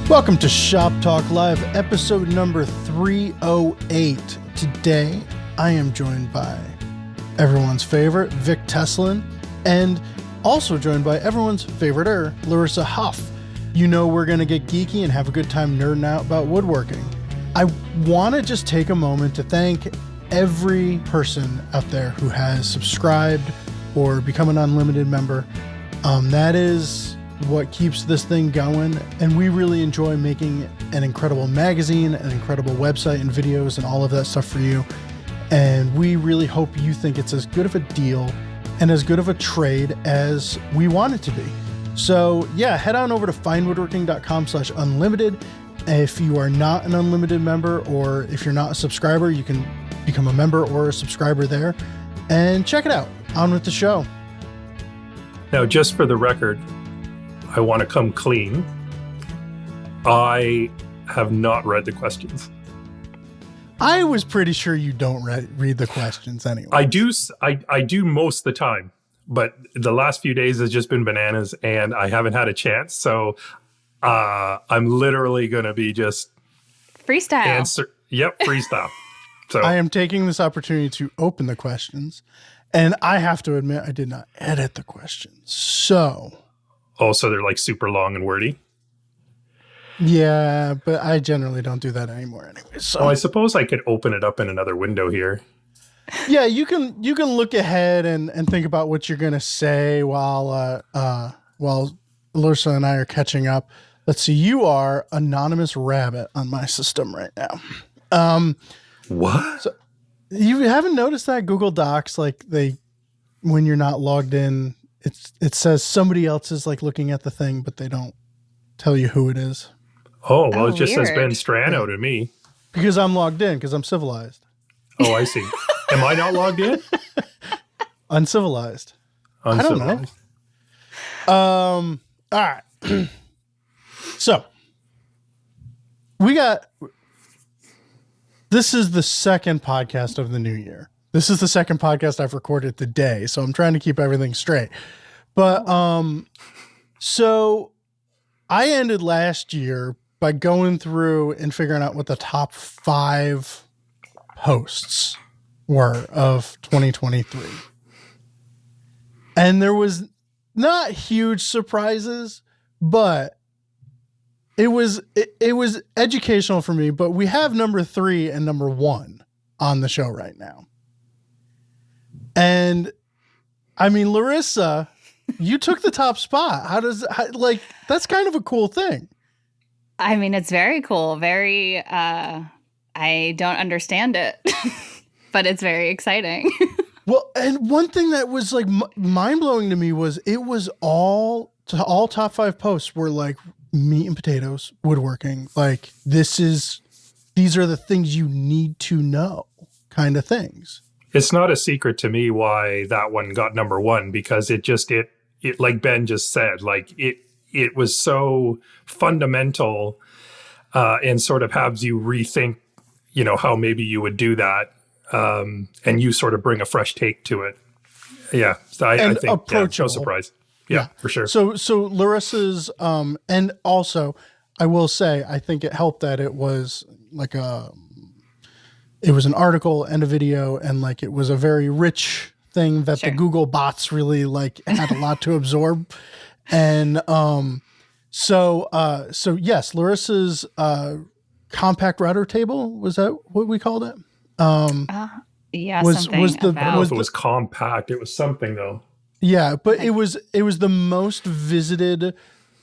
Welcome to Shop Talk Live, episode number 308. Today, I am joined by everyone's favorite, Vic Teslin, and also joined by everyone's favorite, Larissa Huff. You know we're going to get geeky and have a good time nerding out about woodworking. I want to just take a moment to thank every person out there who has subscribed or become an unlimited member. That is what keeps this thing going, and we really enjoy making an incredible magazine, an incredible website and videos and all of that stuff for you. And we really hope you think it's as good of a deal and as good of a trade as we want it to be. So yeah, head on over to findwoodworking.com/unlimited. If you are not an unlimited member, or if you're not a subscriber, you can become a member or a subscriber there and check it out. On with the show. Now, just for the record, I want to come clean. I have not read the questions. I was pretty sure you don't read the questions anyway. I do most of the time, but the last few days has just been bananas and I haven't had a chance. So I'm literally going to be just freestyle. Freestyle. So I am taking this opportunity to open the questions, and I have to admit I did not edit the questions. So they're like super long and wordy. Yeah, but I generally don't do that anymore anyway. So I suppose I could open it up in another window here. Yeah, you can look ahead and think about what you're gonna say while Larissa and I are catching up. Let's see, you are Anonymous Rabbit on my system right now. What? So you haven't noticed that Google Docs, like when you're not logged in, it says somebody else is like looking at the thing, but they don't tell you who it is. Oh, well, it just says weird. Ben Strano to me. Because I'm logged in, because I'm civilized. Oh, I see. Am I not logged in? Uncivilized. I don't know. All right. So this is the second podcast of the new year. This is the second podcast I've recorded today, so I'm trying to keep everything straight. But so I ended last year by going through and figuring out what the top 5 posts were of 2023. And there was not huge surprises, but it was educational for me. But we have number 3 and number 1 on the show right now. And I mean, Larissa, you took the top spot. That's kind of a cool thing. I mean, it's very cool. Very, I don't understand it, but it's very exciting. Well, and one thing that was like mind blowing to me was it was all top 5 posts were like meat and potatoes, woodworking. Like these are the things you need to know kind of things. It's not a secret to me why that one got number 1, because it like Ben just said, like it was so fundamental and sort of has you rethink, how maybe you would do that. And you sort of bring a fresh take to it. Yeah. So I think approachable. No surprise. Yeah, for sure. So Larissa's, and also I will say, I think it helped that it was like it was an article and a video, and like it was a very rich thing that Sure. the Google bots really like had a lot to absorb. And so yes, Larissa's compact router table, was that what we called it? Yeah, was something the- I don't know was if it was compact. It was something though. Yeah, but it was the most visited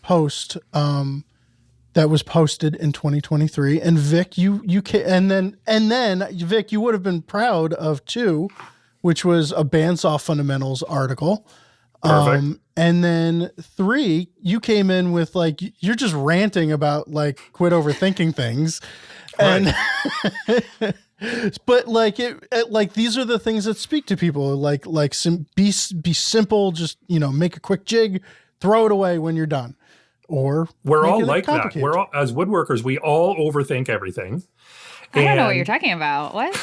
post that was posted in 2023. And Vic, and then Vic, you would have been proud of 2, which was a bandsaw fundamentals article. Perfect. And then 3, you came in with like you're just ranting about like quit overthinking things. Right. And but like like these are the things that speak to people. Like be simple. Just make a quick jig, throw it away when you're done. Or we're all like that. We're all, as woodworkers, we all overthink everything. I don't know what you're talking about. What?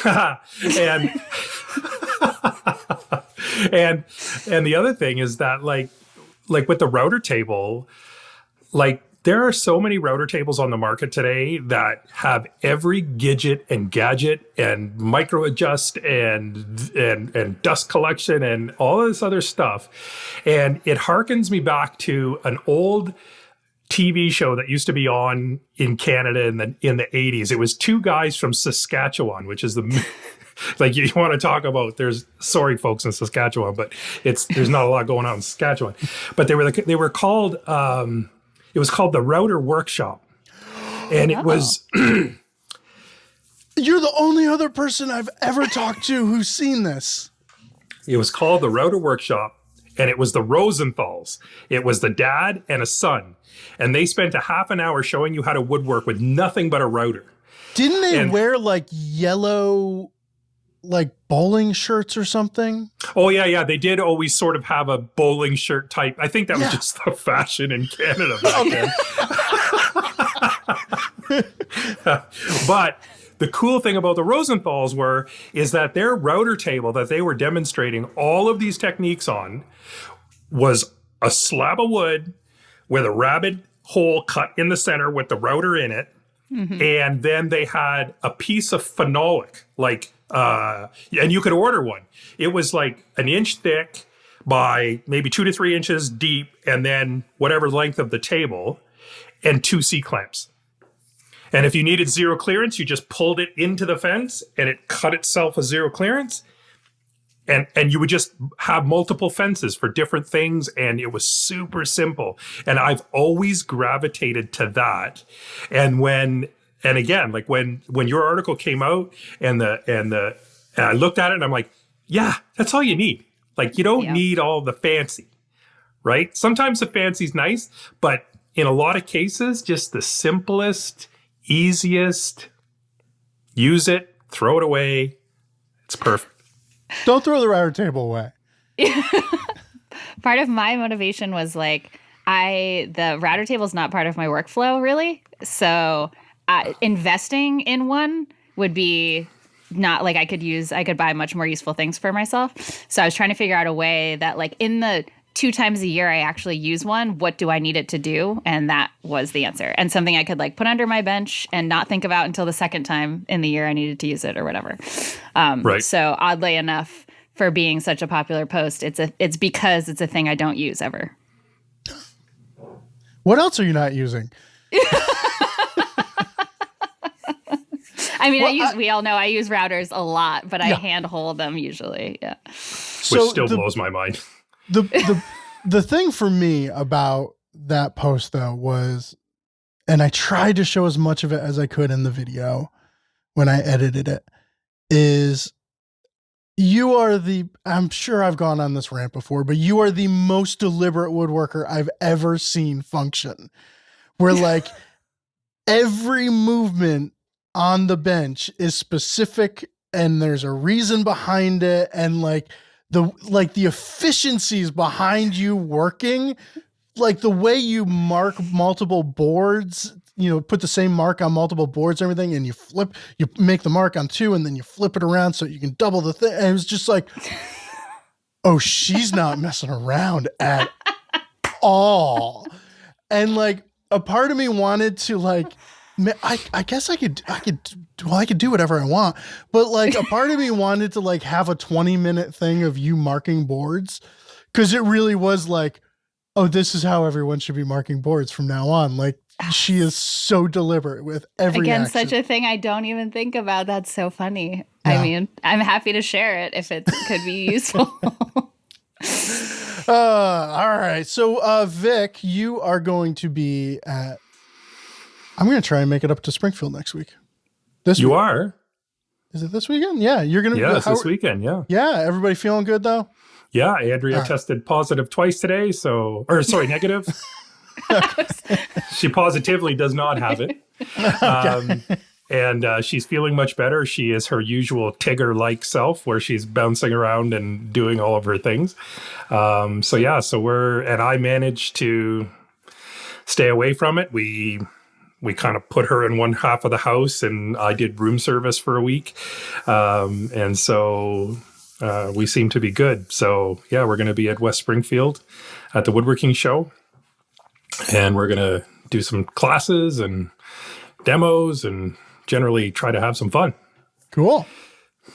and the other thing is that like with the router table, like there are so many router tables on the market today that have every gadget and micro adjust and dust collection and all this other stuff. And it harkens me back to an old TV show that used to be on in Canada in the 80s. It was two guys from Saskatchewan, which is the like you want to talk about. Sorry, folks in Saskatchewan, but there's not a lot going on in Saskatchewan. But they were called. It was called the Router Workshop, and it was. You're the only other person I've ever talked to who's seen this. It was called the Router Workshop, and it was the Rosenthals. It was the dad and a son, and they spent a half an hour showing you how to woodwork with nothing but a router. Didn't they wear like yellow, like bowling shirts or something? Oh, yeah. They did always sort of have a bowling shirt type. I think that was just the fashion in Canada back then. But the cool thing about the Rosenthals is that their router table that they were demonstrating all of these techniques on was a slab of wood with a rabbit hole cut in the center with the router in it. Mm-hmm. And then they had a piece of phenolic, and you could order one. It was like an inch thick by maybe 2 to 3 inches deep, and then whatever length of the table, and 2 C-clamps. And if you needed zero clearance, you just pulled it into the fence, and it cut itself a zero clearance. And you would just have multiple fences for different things, and it was super simple. And I've always gravitated to that. And again, like when your article came out and I looked at it and I'm like, yeah, that's all you need. Like you don't need all the fancy, right? Sometimes the fancy's nice, but in a lot of cases, just the simplest, easiest, use it, throw it away. It's perfect. Don't throw the router table away. Part of my motivation was like, the router table is not part of my workflow really. So investing in one would be not like I could buy much more useful things for myself. So I was trying to figure out a way that like in the 2 times a year I actually use one, what do I need it to do? And that was the answer. And something I could like put under my bench and not think about until the second time in the year I needed to use it or whatever. Right. So oddly enough, for being such a popular post, it's because it's a thing I don't use ever. What else are you not using? I mean, we all know I use routers a lot, but I hand hold them usually. Yeah. Which still blows my mind. The thing for me about that post though was, and I tried to show as much of it as I could in the video when I edited it, is you are I'm sure I've gone on this rant before, but you are the most deliberate woodworker I've ever seen function. Where like every movement on the bench is specific and there's a reason behind it, and like the efficiencies behind you working, like the way you mark multiple boards, put the same mark on multiple boards and everything, and you make the mark on 2 and then you flip it around so you can double the thing. And it was just like, oh, she's not messing around at all. And like a part of me wanted to like, I guess I could do whatever I want, but like a part of me wanted to like have a 20-minute thing of you marking boards. 'Cause it really was like, oh, this is how everyone should be marking boards from now on. Like she is so deliberate with every action. Such a thing I don't even think about. That's so funny. Yeah. I mean, I'm happy to share it if it could be useful. All right. So, Vic, you are going to be I'm going to try and make it up to Springfield next week. You are? Is it this weekend? Yeah. You're going to. Yeah, it's this weekend. Yeah. Yeah. Everybody feeling good though? Yeah. Andrea tested positive twice today. Negative. She positively does not have it. And she's feeling much better. She is her usual Tigger-like self where she's bouncing around and doing all of her things. And I managed to stay away from it. We kind of put her in one half of the house and I did room service for a week. We seem to be good. So yeah, we're going to be at West Springfield at the woodworking show. And we're going to do some classes and demos and generally try to have some fun. Cool.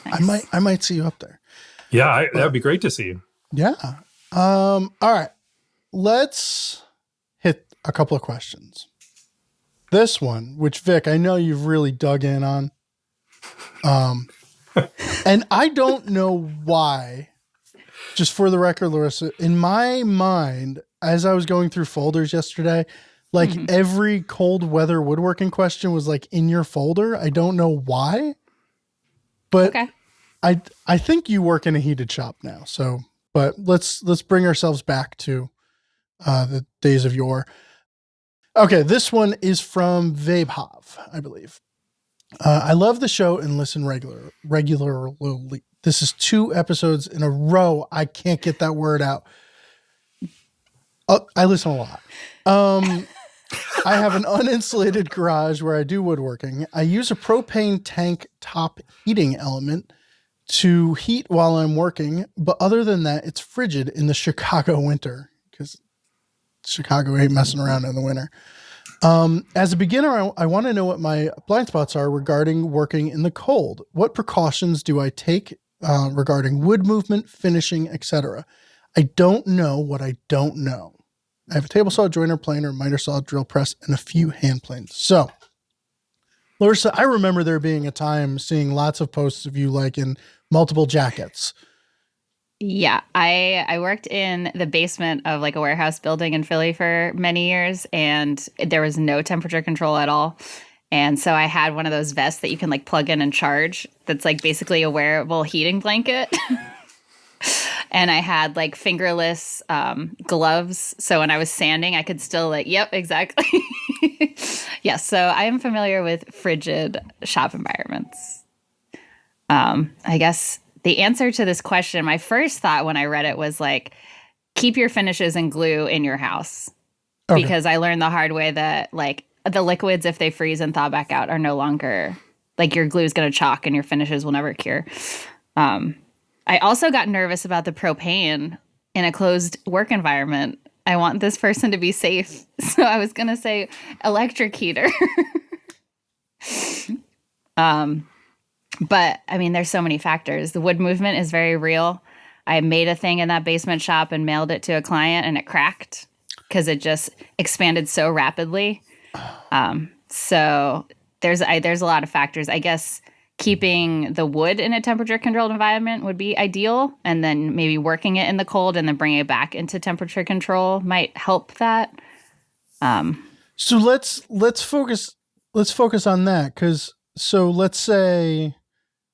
Nice. I might see you up there. Yeah, that would be great to see you. Yeah. All right. Let's hit a couple of questions. This one, which Vic, I know you've really dug in on. And I don't know why, just for the record, Larissa, in my mind, as I was going through folders yesterday, like every cold weather woodworking question was like in your folder. I don't know why, but Okay. I think you work in a heated shop now. So, but let's bring ourselves back to the days of yore. Okay, this one is from Vic Huff, I believe. I love the show and listen regularly. This is 2 episodes in a row. I can't get that word out. I listen a lot. I have an uninsulated garage where I do woodworking. I use a propane tank top heating element to heat while I'm working, but other than that, it's frigid in the Chicago winter because Chicago ain't messing around in the winter. As a beginner, I want to know what my blind spots are regarding working in the cold. What precautions do I take regarding wood movement, finishing, etc.? I don't know what I don't know. I have a table saw, joiner, planer, miter saw, drill press, and a few hand planes. So, Larissa, I remember there being a time seeing lots of posts of you like in multiple jackets. Yeah, I worked in the basement of like a warehouse building in Philly for many years, and there was no temperature control at all. And so I had one of those vests that you can like plug in and charge. That's like basically a wearable heating blanket. And I had like fingerless gloves. So when I was sanding, I could still like, yep, exactly. Yeah, so I am familiar with frigid shop environments. I guess the answer to this question, my first thought when I read it was like, keep your finishes and glue in your house. Okay. Because I learned the hard way that like the liquids, if they freeze and thaw back out, are no longer, like your glue is going to chalk and your finishes will never cure. I also got nervous about the propane in a closed work environment. I want this person to be safe. So I was going to say electric heater. But I mean, there's so many factors. The wood movement is very real. I made a thing in that basement shop and mailed it to a client and it cracked because it just expanded so rapidly. So there's a lot of factors. I guess keeping the wood in a temperature controlled environment would be ideal. And then maybe working it in the cold and then bringing it back into temperature control might help that. So let's focus on that. So let's say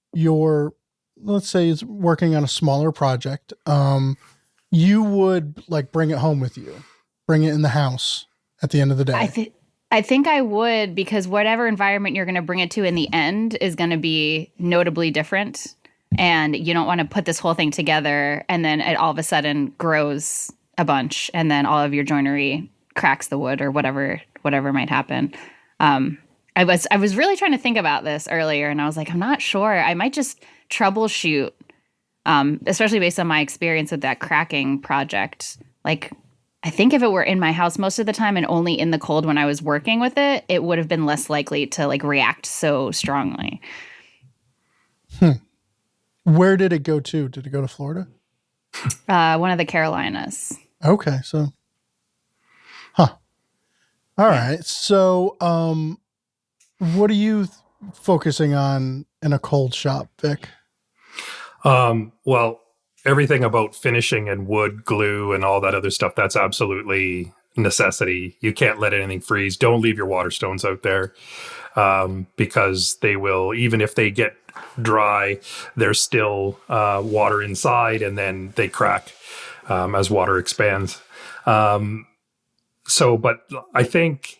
it's working on a smaller project. You would like bring it home with you, bring it in the house at the end of the day. I think I would, because whatever environment you're going to bring it to in the end is going to be notably different. And you don't want to put this whole thing together and then it all of a sudden grows a bunch and then all of your joinery cracks the wood or whatever might happen. I was really trying to think about this earlier and I was like, I'm not sure. I might just troubleshoot, especially based on my experience with that cracking project. Like, I think if it were in my house most of the time and only in the cold when I was working with it, it would have been less likely to like react so strongly. Where did it go to? Did it go to Florida? One of the Carolinas. Okay. So, all right. So, what are you focusing on in a cold shop, Vic? Well, everything about finishing and wood, glue, and all that other stuff, that's absolutely necessity. You can't let anything freeze. Don't leave your water stones out there because they will, even if they get dry, there's still water inside and then they crack as water expands. But I think,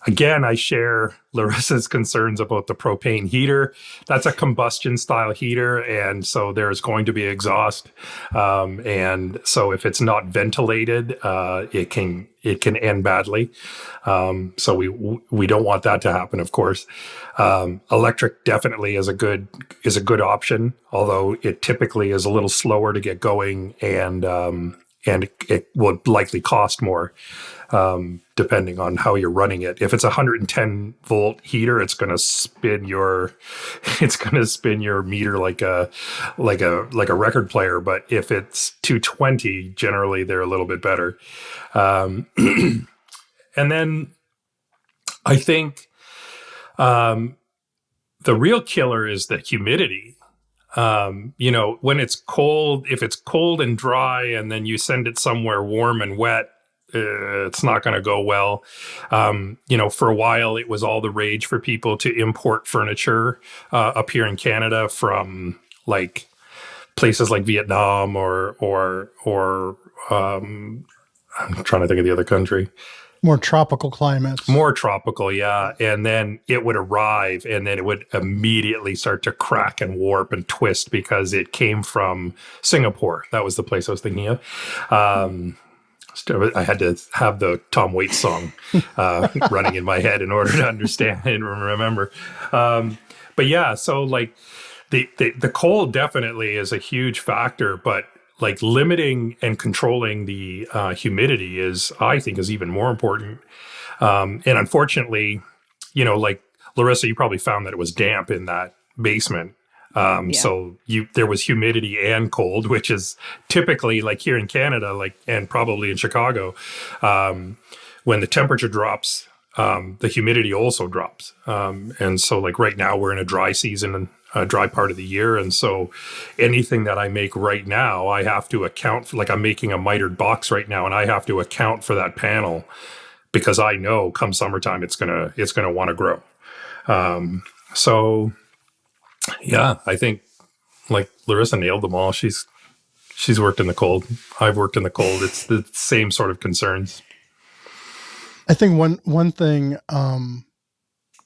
again, I share Larissa's concerns about the propane heater. That's a combustion style heater. And so there's going to be exhaust. And so if it's not ventilated, it can end badly. So we don't want that to happen, of course. Electric definitely is a good option, although it typically is a little slower to get going and and it will likely cost more, depending on how you're running it. If it's a 110 volt heater, it's going to spin your meter like a record player. But if it's 220, generally they're a little bit better. And then I think the real killer is the humidity. When it's cold, if it's cold and dry and then you send it somewhere warm and wet, it's not going to go well. For a while, it was all the rage for people to import furniture up here in Canada from like places like Vietnam or I'm trying to think of the other country. More tropical climates. More tropical, yeah. And then it would arrive and then it would immediately start to crack and warp and twist because it came from Singapore. That was the place I was thinking of. I had to have the Tom Waits song running in my head in order to understand and remember. But yeah, so like the cold definitely is a huge factor, but like limiting and controlling the humidity I think is even more important. And unfortunately, like Larissa, you probably found that it was damp in that basement. So there was humidity and cold, which is typically like here in Canada, and probably in Chicago, when the temperature drops, the humidity also drops. And so like right now we're in a dry season, a dry part of the year. And so anything that I make right now, I have to account for, like I'm making a mitered box right now and I have to account for that panel because I know come summertime, it's going to want to grow. So yeah, I think like Larissa nailed them all. She's worked in the cold. I've worked in the cold. It's the same sort of concerns. I think one thing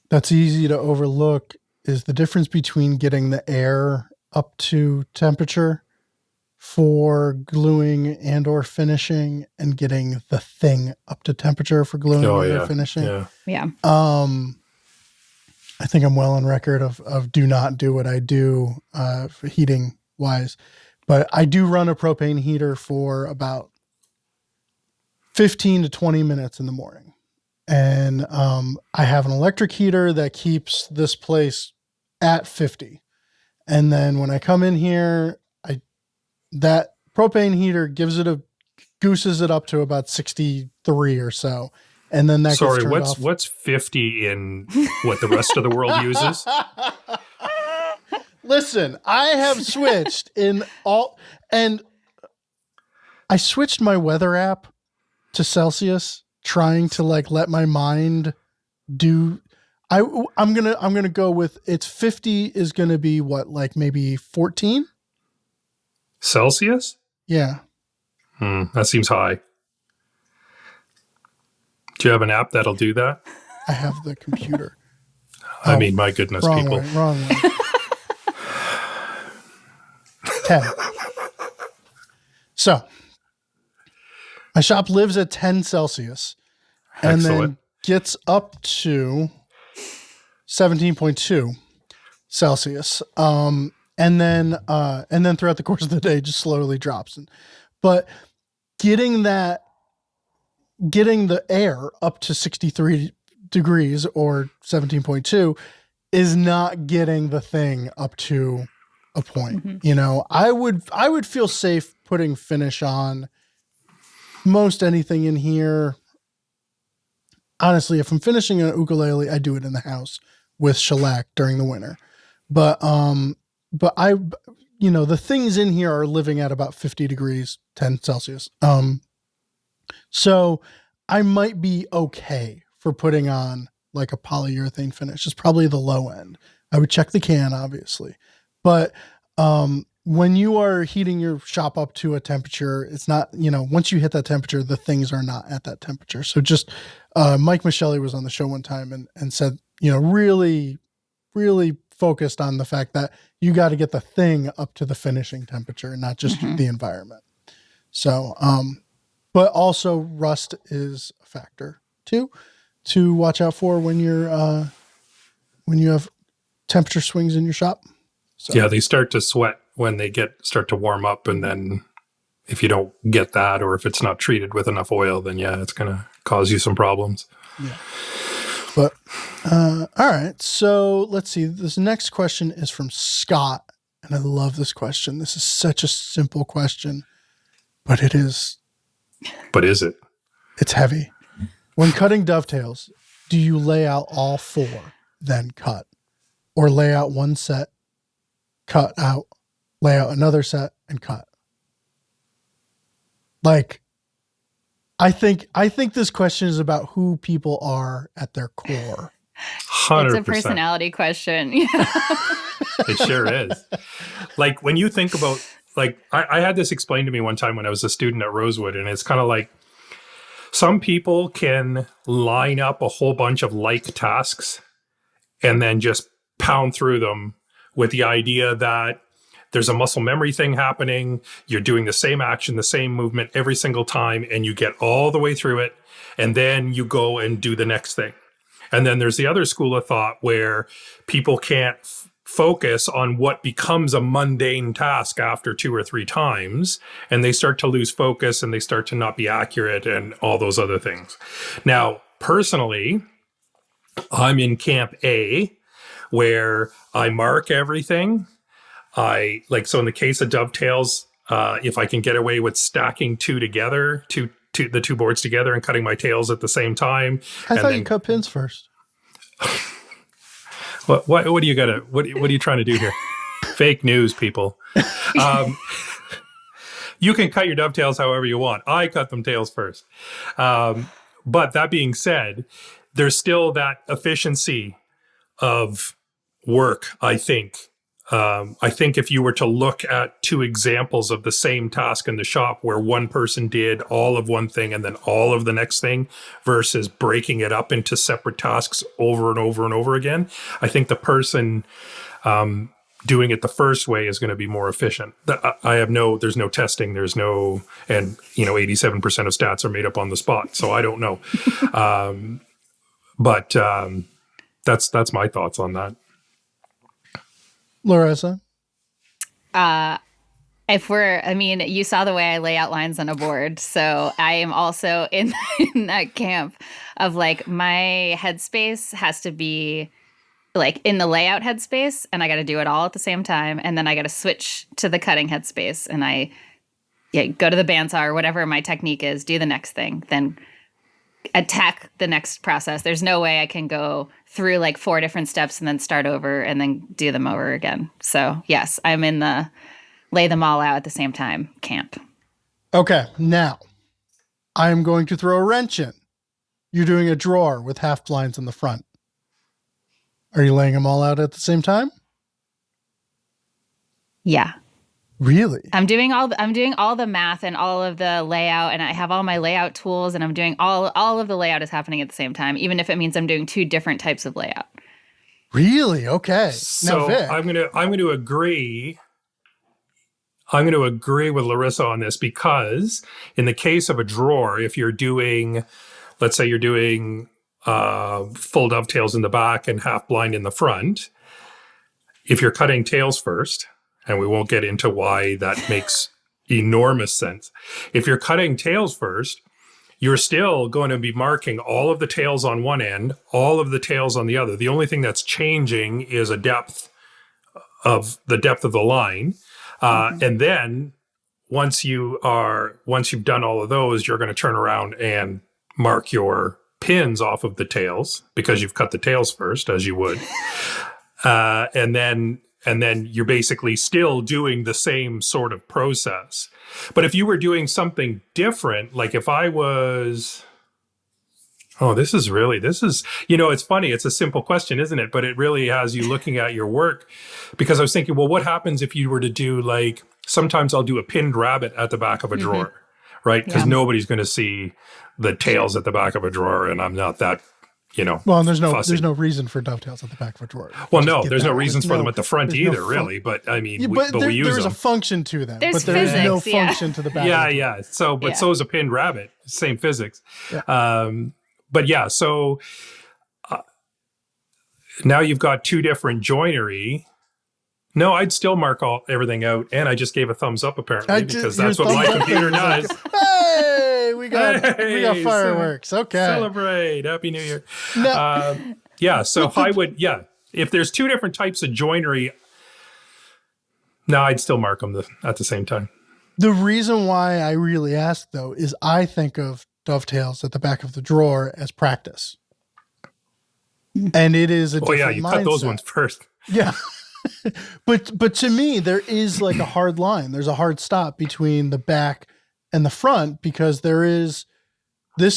that's easy to overlook is the difference between getting the air up to temperature for gluing and or finishing and getting the thing up to temperature for gluing or finishing. Yeah. I think I'm well on record of do not do what I do for heating wise, but I do run a propane heater for about 15 to 20 minutes in the morning. And I have an electric heater that keeps this place at 50. And then when I come in here, that propane heater gooses it up to about 63 or so. And then that gets turned off. What's 50 in what the rest of the world uses? Listen, I have switched and I switched my weather app to Celsius, trying to like let my mind do. I'm gonna go with it's 50 is gonna be what, like maybe 14 Celsius? Yeah. That seems high. Do you have an app that'll do that? I have the computer. I mean, my goodness, wrong people. Wrong way. 10. So my shop lives at 10 Celsius and Excellent. then gets up to 17.2 Celsius. And then throughout the course of the day, just slowly drops. But getting the air up to 63 degrees or 17.2 is not getting the thing up to a point. Mm-hmm. I would feel safe putting finish on most anything in here. Honestly, if I'm finishing an ukulele, I do it in the house with shellac during the winter. But the things in here are living at about 50 degrees, 10 Celsius. So I might be okay for putting on like a polyurethane finish. It's probably the low end. I would check the can, obviously. But when you are heating your shop up to a temperature, it's not, once you hit that temperature, the things are not at that temperature. So just Mike Michelli was on the show one time and said, really, really focused on the fact that you got to get the thing up to the finishing temperature, not just the environment. So, but also rust is a factor too, to watch out for when you have temperature swings in your shop. So. Yeah, they start to sweat when they start to warm up, and then if you don't get that, or if it's not treated with enough oil, then yeah, it's going to cause you some problems. Yeah. But, all right. So let's see. This next question is from Scott. And I love this question. This is such a simple question, but it is. But is it? It's heavy. When cutting dovetails, do you lay out all 4, then cut? Or lay out one set, cut out, lay out another set, and cut? Like, I think this question is about who people are at their core. 100%. It's a personality question. It sure is. Like, when you think about, like, I had this explained to me one time when I was a student at Rosewood, and it's kind of like, some people can line up a whole bunch of like tasks and then just pound through them with the idea that there's a muscle memory thing happening. You're doing the same action, the same movement every single time, and you get all the way through it. And then you go and do the next thing. And then there's the other school of thought where people can't focus on what becomes a mundane task after 2 or 3 times, and they start to lose focus and they start to not be accurate and all those other things. Now, personally, I'm in camp A, where I mark everything. So in the case of dovetails, if I can get away with stacking 2 together, the 2 boards together and cutting my tails at the same time. I thought you cut pins first. What do you gotta? What are you trying to do here? Fake news, people. You can cut your dovetails however you want. I cut them tails first. But that being said, there's still that efficiency of work, I think. I think if you were to look at 2 examples of the same task in the shop where one person did all of one thing and then all of the next thing versus breaking it up into separate tasks over and over and over again, I think the person doing it the first way is going to be more efficient. There's no testing, and 87% of stats are made up on the spot. So I don't know. But that's my thoughts on that. Larissa? You saw the way I lay out lines on a board. So I am also in that camp of like, my headspace has to be like in the layout headspace, and I got to do it all at the same time. And then I got to switch to the cutting headspace, and I go to the bandsaw or whatever my technique is, do the next thing, then attack the next process. There's no way I can go through like 4 different steps and then start over and then do them over again. So yes, I'm in the lay them all out at the same time camp. Okay, now I'm going to throw a wrench in. You're doing a drawer with half blinds in the front. Are you laying them all out at the same time? Yeah. Really? I'm doing all the math and all of the layout, and I have all my layout tools, and I'm doing all of the layout is happening at the same time, even if it means I'm doing 2 different types of layout. Really? Okay. So now, Vic, I'm going to agree. I'm going to agree with Larissa on this, because in the case of a drawer, if you're doing, let's say you're doing full dovetails in the back and half blind in the front, if you're cutting tails first, and we won't get into why that makes enormous sense. If you're cutting tails first, you're still going to be marking all of the tails on one end, all of the tails on the other. The only thing that's changing is the depth of the line. And then once you've done all of those, you're going to turn around and mark your pins off of the tails, because you've cut the tails first, as you would. And then you're basically still doing the same sort of process. But if you were doing something different, like if I was, this is, it's funny. It's a simple question, isn't it? But it really has you looking at your work, because I was thinking, well, what happens if you were to do, like, sometimes I'll do a pinned rabbit at the back of a drawer, right? Because nobody's going to see the tails at the back of a drawer, and I'm not that, well, and there's fussy. no reason for dovetails at the back of a drawer. Well, no, there's no reasons for them at the front either, really. But I mean, we use them. There's a function to them, there's but there is no physics, function to the back. Yeah. So is a pinned rabbit. Same physics. Yeah. But yeah, so now you've got 2 different joinery No, I'd still mark everything out, and I just gave a thumbs up apparently because that's what my thumbs up computer thing is does. like, hey, we got fireworks. Okay, celebrate, Happy New Year. No. Yeah, so I would. Yeah, if there's two different types of joinery, no, I'd still mark them at the same time. The reason why I really asked though is I think of dovetails at the back of the drawer as practice, and it is a different you mindset. cut those ones first. Yeah. But to me, there is like a hard line. There's a hard stop between the back and the front because this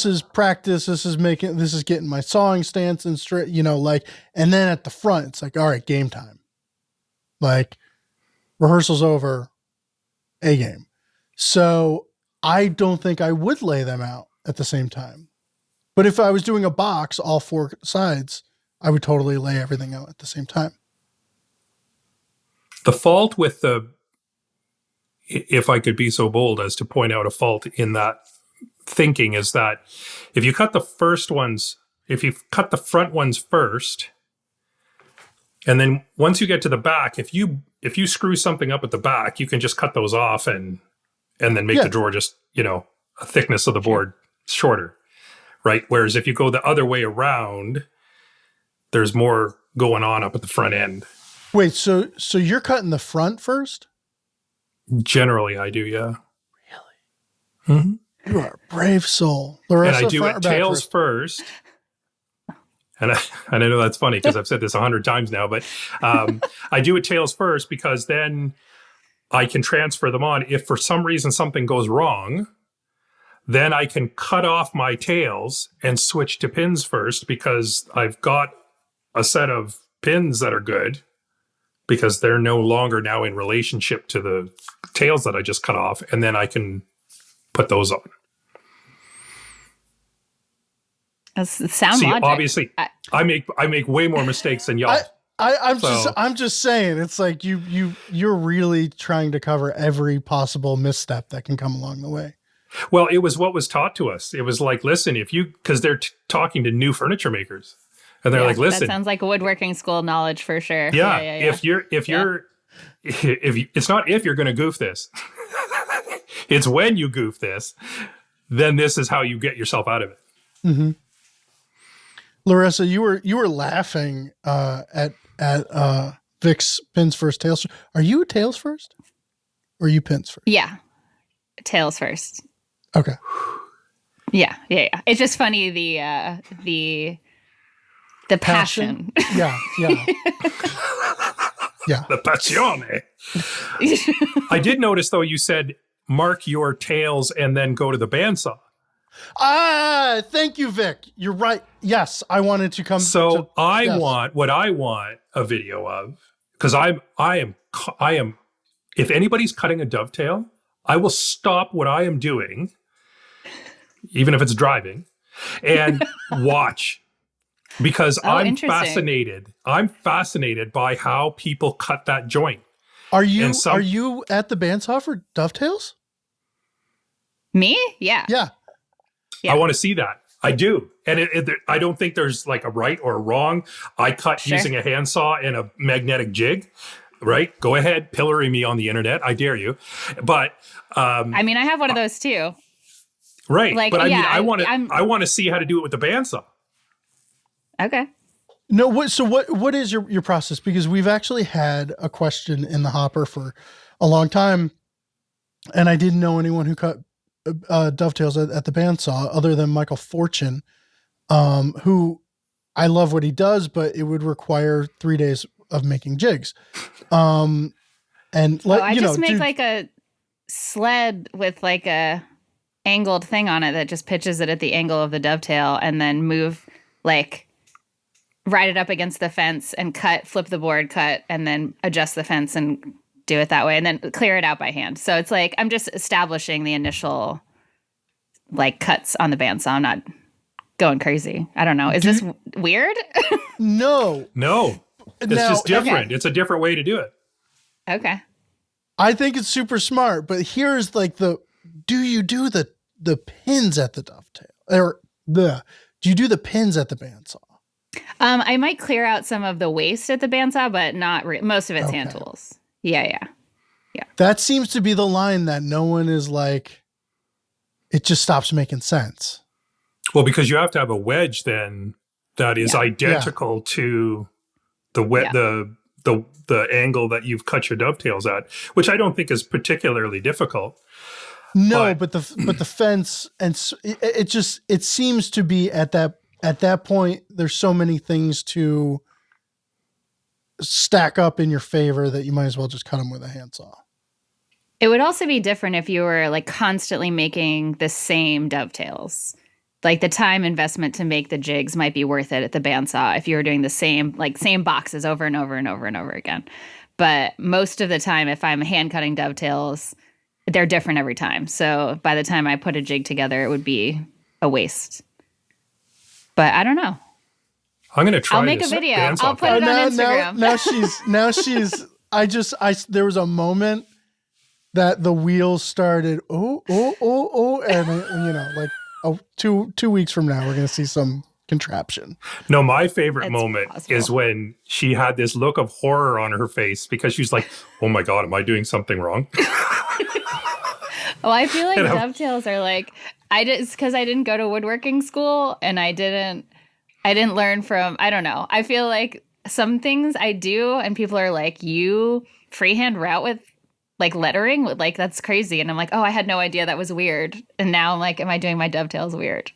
is practice. This is getting my sawing stance and straight, and then at the front, it's like, all right, game time. Like rehearsal's over, a game. So I don't think I would lay them out at the same time. But if I was doing a box, all four sides, I would totally lay everything out at the same time. The fault with if I could be so bold as to point out a fault in that thinking is that if you cut the front ones first, and then once you get to the back, if you screw something up at the back, you can just cut those off and then make the drawer just, a thickness of the board shorter, right? Whereas if you go the other way around, there's more going on up at the front end. Wait, so you're cutting the front first? Generally, I do, yeah. Really? Mm-hmm. You are a brave soul. Larissa, and I do it tails first. And I know that's funny because I've said this 100 times now, but I do it tails first because then I can transfer them on. If for some reason something goes wrong, then I can cut off my tails and switch to pins first because I've got a set of pins that are good because they're no longer now in relationship to the tails that I just cut off. And then I can put those on. That's sound See, logic. Obviously, I make way more mistakes than y'all. I'm just saying, it's like you're really trying to cover every possible misstep that can come along the way. Well, it was what was taught to us. It was like, listen, because they're talking to new furniture makers, and they're like, listen, that sounds like woodworking school knowledge for sure. Yeah, if it's not if you're going to goof this, it's when you goof this, then this is how you get yourself out of it. Mm-hmm. Larissa, you were laughing at Vic's pins first, tails first. Are you a tails first, or are you pins first? Yeah, tails first. Okay. Yeah. It's just funny the passion. Yeah. Yeah. The passione. I did notice though you said mark your tails and then go to the bandsaw. Thank you, Vic. You're right. Yes, I wanted to come. So I want a video of, because I am. If anybody's cutting a dovetail, I will stop what I am doing, even if it's driving, and watch, because I'm fascinated. I'm fascinated by how people cut that joint. Are you at the bandsaw for dovetails? Me? Yeah. Yeah. I want to see that. I do. And I don't think there's like a right or a wrong. I cut using a handsaw and a magnetic jig, right? Go ahead, pillory me on the internet. I dare you. But I have one of those too. Right. Like, but I want to see how to do it with the bandsaw. Okay. No, what is your process? Because we've actually had a question in the hopper for a long time, and I didn't know anyone who cut dovetails at the bandsaw other than Michael Fortune, who I love what he does, but it would require 3 days of making jigs. I just make like a sled with like a angled thing on it that just pitches it at the angle of the dovetail, and then ride it up against the fence and flip the board, cut, and then adjust the fence and do it that way, and then clear it out by hand. So it's like I'm just establishing the initial cuts on the bandsaw. I'm not going crazy. I don't know. Is this weird? No. It's just different. Okay. It's a different way to do it. Okay. I think it's super smart, but here's do you do the pins at the dovetail, or do you do the pins at the bandsaw? I might clear out some of the waste at the bandsaw, but not most of it's hand tools. Yeah. That seems to be the line that no one is like, it just stops making sense. Well, because you have to have a wedge then that is identical to the angle that you've cut your dovetails at, which I don't think is particularly difficult. No, but the fence, and it seems to be at that point, there's so many things to stack up in your favor that you might as well just cut them with a handsaw. It would also be different if you were like constantly making the same dovetails. Like the time investment to make the jigs might be worth it at the bandsaw if you were doing the same boxes over and over and over and over again. But most of the time, if I'm hand cutting dovetails, they're different every time. So by the time I put a jig together, it would be a waste. But I don't know. I'm going to try. I'll make a video. I'll put it on Instagram. There was a moment that the wheels started. And 2 weeks from now, we're going to see some contraption. No, my favorite moment is when she had this look of horror on her face because she's like, "Oh my God, am I doing something wrong?" Well, I feel like dovetails are like, because I didn't go to woodworking school and I didn't learn from, I don't know. I feel like some things I do and people are like, you freehand route with like lettering, like that's crazy. And I'm like, oh, I had no idea that was weird. And now I'm like, am I doing my dovetails weird?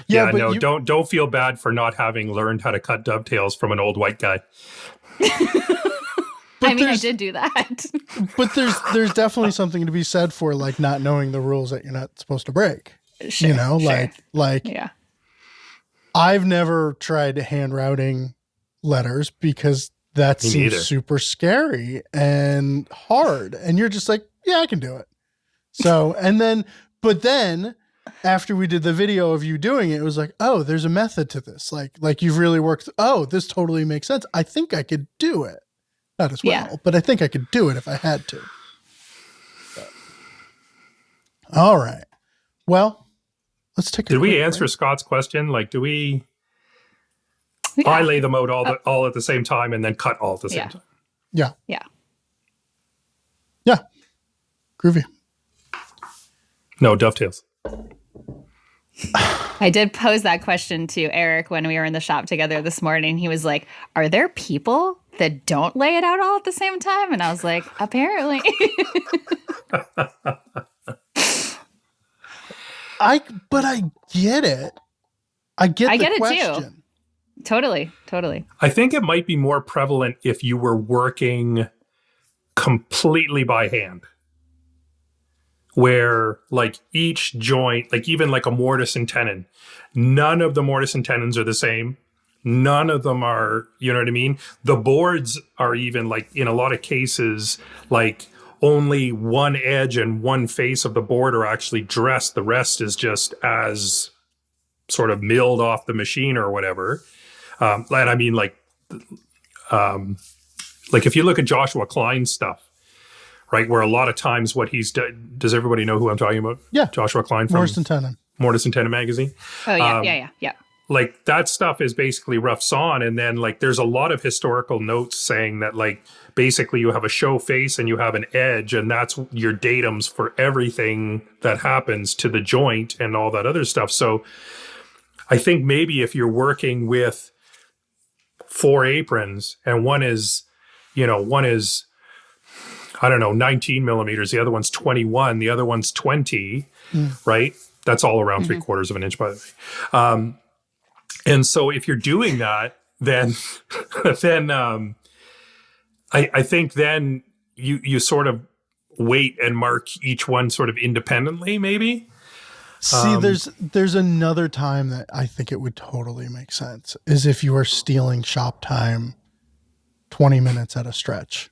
Don't feel bad for not having learned how to cut dovetails from an old white guy. I did do that. But there's definitely something to be said for like not knowing the rules that you're not supposed to break. Sure, yeah. I've never tried hand routing letters because that seems super scary and hard. And you're just like, yeah, I can do it. So, but then after we did the video of you doing it, it was like, oh, there's a method to this. Like you've really worked. Oh, this totally makes sense. I think I could do it. Not as well, but I think I could do it if I had to. But. All right. Well, let's take a Did we answer Scott's question? Like, do we... I lay them out all at the same time and then cut all at the same time. Yeah. Yeah. Yeah. Groovy. No, dovetails. I did pose that question to Eric when we were in the shop together this morning. He was like, are there people that don't lay it out all at the same time? And I was like, apparently. But I get it. I get the question. It too. Totally. I think it might be more prevalent if you were working completely by hand, where like each joint, like even like a mortise and tenon, none of the mortise and tenons are the same. None of them are, you know what I mean? The boards are even like in a lot of cases, like only one edge and one face of the board are actually dressed. The rest is just as sort of milled off the machine or whatever. And I mean, like if you look at Joshua Klein's stuff, right, where a lot of times what he's done, does everybody know who I'm talking about? Yeah. Joshua Klein from Mortise and Tenon magazine. Oh, yeah. Like that stuff is basically rough sawn. And then like there's a lot of historical notes saying that like basically you have a show face and you have an edge and that's your datums for everything that happens to the joint and all that other stuff. So I think maybe if you're working with 4 aprons and one is, I don't know, 19 millimeters, the other one's 21, the other one's 20, right? That's all around 3/4 of an inch, by the way. And so if you're doing that, then I think then you sort of wait and mark each one sort of independently, maybe. See, there's another time that I think it would totally make sense is if you are stealing shop time 20 minutes at a stretch.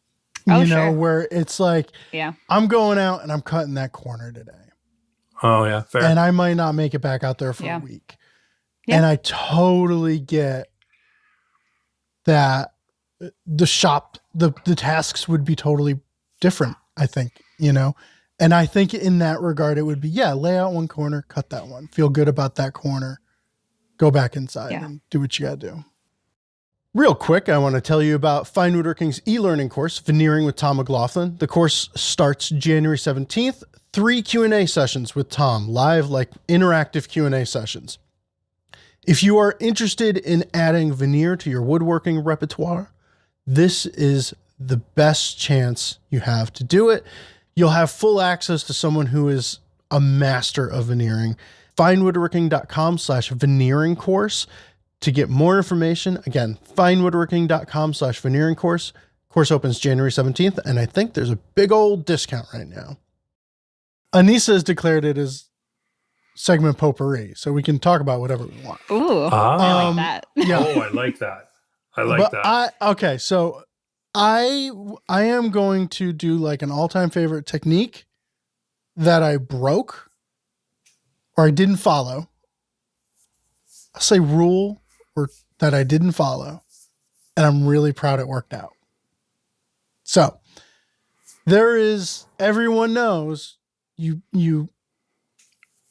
Oh, you know, where it's like, yeah, I'm going out and I'm cutting that corner today. Oh, yeah, fair. And I might not make it back out there for a week. Yeah. And I totally get that the shop, the tasks would be totally different, I think, And I think in that regard, it would be, lay out one corner, cut that one. Feel good about that corner. go back inside and do what you got to do. Real quick, I want to tell you about Fine Woodworking's e-learning course, Veneering with Tom McLaughlin. The course starts January 17th, 3 Q&A sessions with Tom, live like interactive Q&A sessions. If you are interested in adding veneer to your woodworking repertoire, this is the best chance you have to do it. You'll have full access to someone who is a master of veneering. Finewoodworking.com/veneering course. To get more information, again, finewoodworking.com/veneering course. Course opens January 17th, and I think there's a big old discount right now. Anissa has declared it as segment potpourri, so we can talk about whatever we want. Ooh, I like that. Yeah. Oh, I like that. I like that. Okay, so I am going to do like an all-time favorite technique that I broke or I didn't follow. I'll say rule or that I didn't follow, and I'm really proud it worked out. So everyone knows you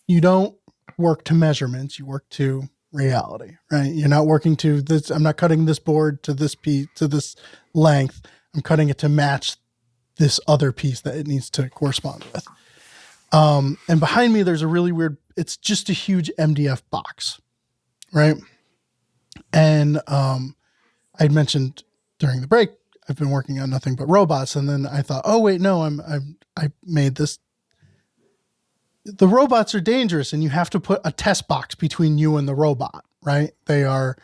don't work to measurements, you work to reality, right? You're not working to this. I'm not cutting this board to this piece, to this length. I'm cutting it to match this other piece that it needs to correspond with. And behind me, there's a really weird, it's just a huge MDF box, right? And I'd mentioned during the break, I've been working on nothing but robots. And then I thought, oh wait, no, I made this. The robots are dangerous, and you have to put a test box between you and the robot, right? They are,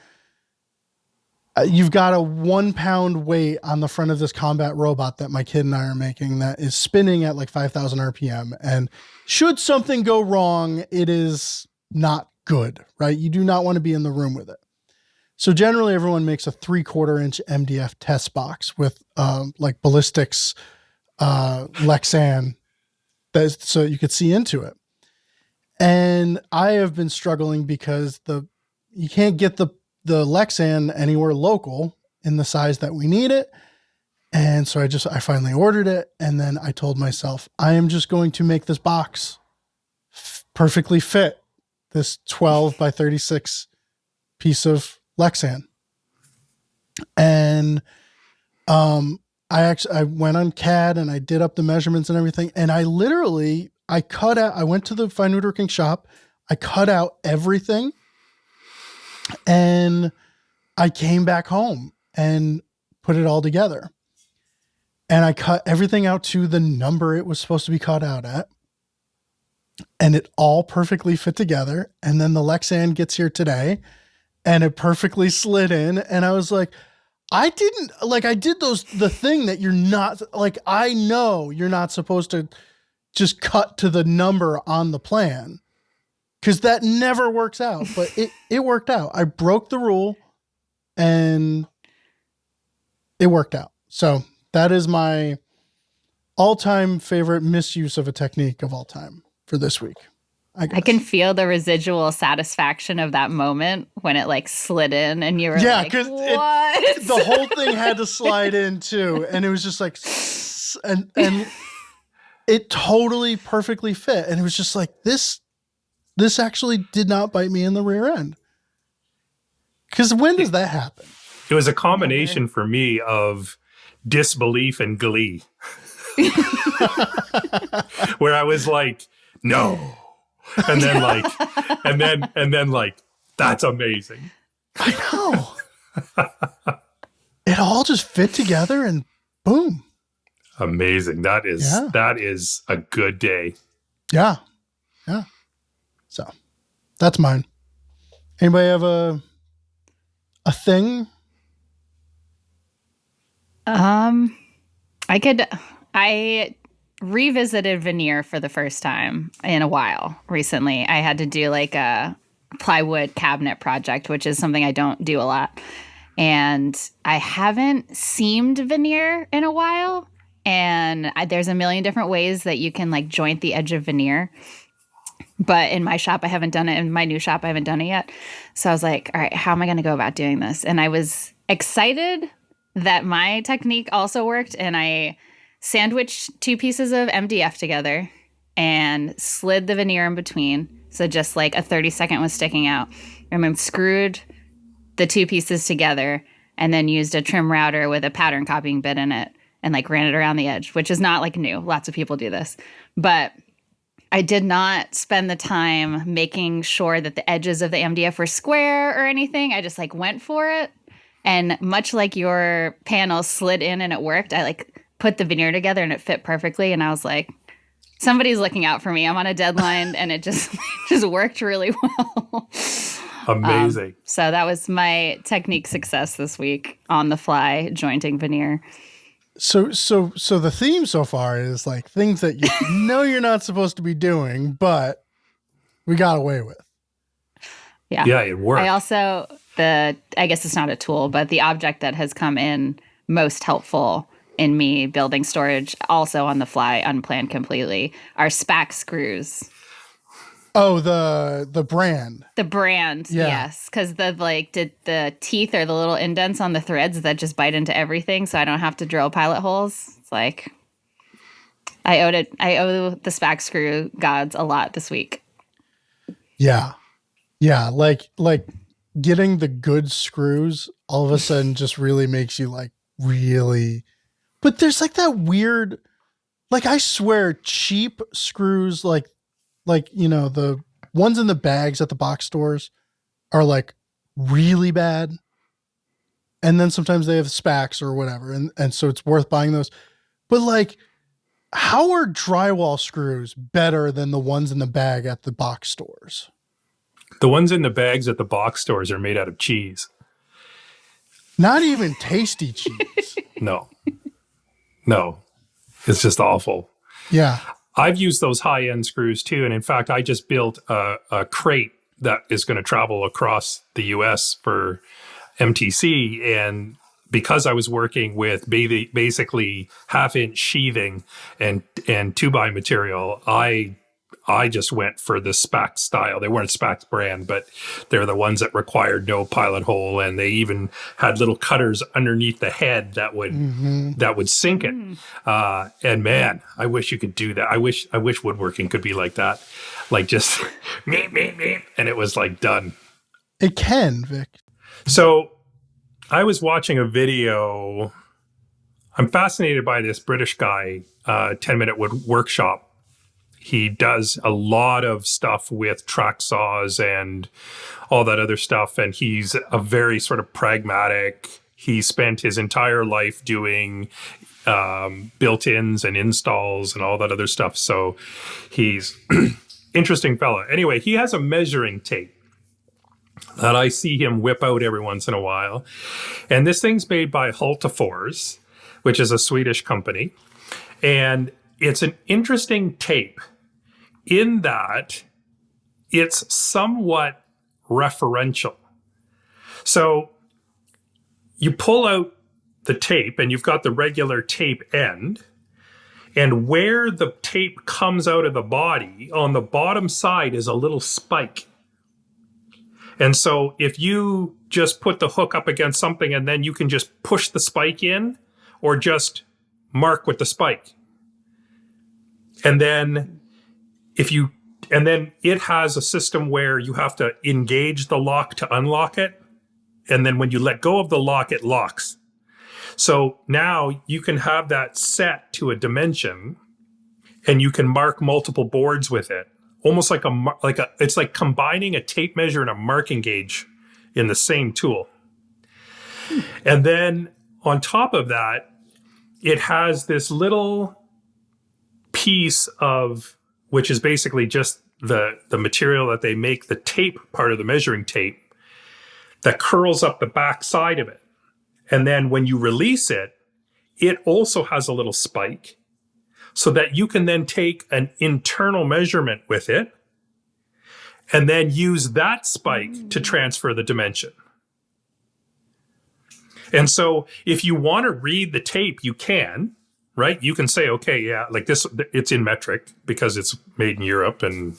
you've got a 1 pound weight on the front of this combat robot that my kid and I are making that is spinning at like 5,000 RPM. And should something go wrong, it is not good, right? You do not want to be in the room with it. So generally everyone makes a 3/4 inch MDF test box with like ballistics, Lexan, so you could see into it. And I have been struggling because you can't get the Lexan anywhere local in the size that we need it. And so I finally ordered it. And then I told myself, I am just going to make this box perfectly fit this 12 by 36 piece of Lexan. And I went on CAD and I did up the measurements and everything. And I went to the Fine Woodworking shop. I cut out everything. And I came back home and put it all together. And I cut everything out to the number it was supposed to be cut out at. And it all perfectly fit together. And then the Lexan gets here today and it perfectly slid in. And I was like, I did the thing that you're not like, I know you're not supposed to just cut to the number on the plan, because that never works out, but it worked out. I broke the rule and it worked out. So that is my all-time favorite misuse of a technique of all time for this week. I can feel the residual satisfaction of that moment when it like slid in and you were like, because the whole thing had to slide in too. And it was just like, and it totally perfectly fit. And it was just like, this actually did not bite me in the rear end. Because when does that happen? It was a combination for me of disbelief and glee. Where I was like, no. And then like, and then like, that's amazing. I know. It all just fit together and boom. Amazing. That is a good day. Yeah. Yeah. So that's mine. Anybody have a thing? I revisited veneer for the first time in a while recently. I had to do like a plywood cabinet project, which is something I don't do a lot. And I haven't seamed veneer in a while. And there's a million different ways that you can like joint the edge of veneer. But in my shop, I haven't done it. In my new shop, I haven't done it yet. So I was like, all right, how am I going to go about doing this? And I was excited that my technique also worked. And I sandwiched 2 pieces of MDF together and slid the veneer in between. So just like a 30-second was sticking out, and then screwed the two pieces together, and then used a trim router with a pattern copying bit in it and like ran it around the edge, which is not like new. Lots of people do this. But I did not spend the time making sure that the edges of the MDF were square or anything. I just like went for it. And much like your panel slid in and it worked, I like put the veneer together and it fit perfectly. And I was like, somebody's looking out for me. I'm on a deadline, and it just worked really well. Amazing. So that was my technique success this week, on the fly jointing veneer. So the theme so far is like things that you know you're not supposed to be doing, but we got away with. Yeah. Yeah, it worked. I also, I guess it's not a tool, but the object that has come in most helpful in me building storage, also on the fly, unplanned completely, are SPAC screws. Oh, the brand. The brand, yeah. Yes. Because the teeth are the little indents on the threads that just bite into everything, so I don't have to drill pilot holes. It's like I owe the SPAC screw gods a lot this week. Yeah. Yeah. Like getting the good screws all of a sudden just really makes you like really, but there's like that weird, like I swear cheap screws, like, you know, the ones in the bags at the box stores are like really bad. And then sometimes they have SPACs or whatever. And so it's worth buying those. But like, how are drywall screws better than the ones in the bag at the box stores? The ones in the bags at the box stores are made out of cheese. Not even tasty cheese. No. It's just awful. Yeah. I've used those high-end screws too. And in fact, I just built a crate that is going to travel across the US for MTC. And because I was working with basically half-inch sheathing and 2-by material, I just went for the SPAC style. They weren't SPAC's brand, but they're the ones that required no pilot hole, and they even had little cutters underneath the head that would sink it. And man, I wish you could do that. I wish woodworking could be like that, like just meep, and it was like done. It can, Vic. So I was watching a video. I'm fascinated by this British guy, 10-minute wood workshop. He does a lot of stuff with track saws and all that other stuff. And he's a very sort of pragmatic. He spent his entire life doing built-ins and installs and all that other stuff. So he's interesting fella. Anyway, he has a measuring tape that I see him whip out every once in a while. And this thing's made by Hultafors, which is a Swedish company. And it's an interesting tape in that it's somewhat referential. So you pull out the tape and you've got the regular tape end, and where the tape comes out of the body, on the bottom side is a little spike. And so if you just put the hook up against something and then you can just push the spike in, or just mark with the spike. And then it has a system where you have to engage the lock to unlock it. And then when you let go of the lock, it locks. So now you can have that set to a dimension, and you can mark multiple boards with it. Almost like it's like combining a tape measure and a marking gauge in the same tool. And then on top of that, it has this little piece of, which is basically just the material that they make the tape part of the measuring tape, that curls up the back side of it. And then when you release it, it also has a little spike, so that you can then take an internal measurement with it and then use that spike to transfer the dimension. And so if you want to read the tape, you can, right? You can say, okay, yeah, like this, it's in metric because it's made in Europe and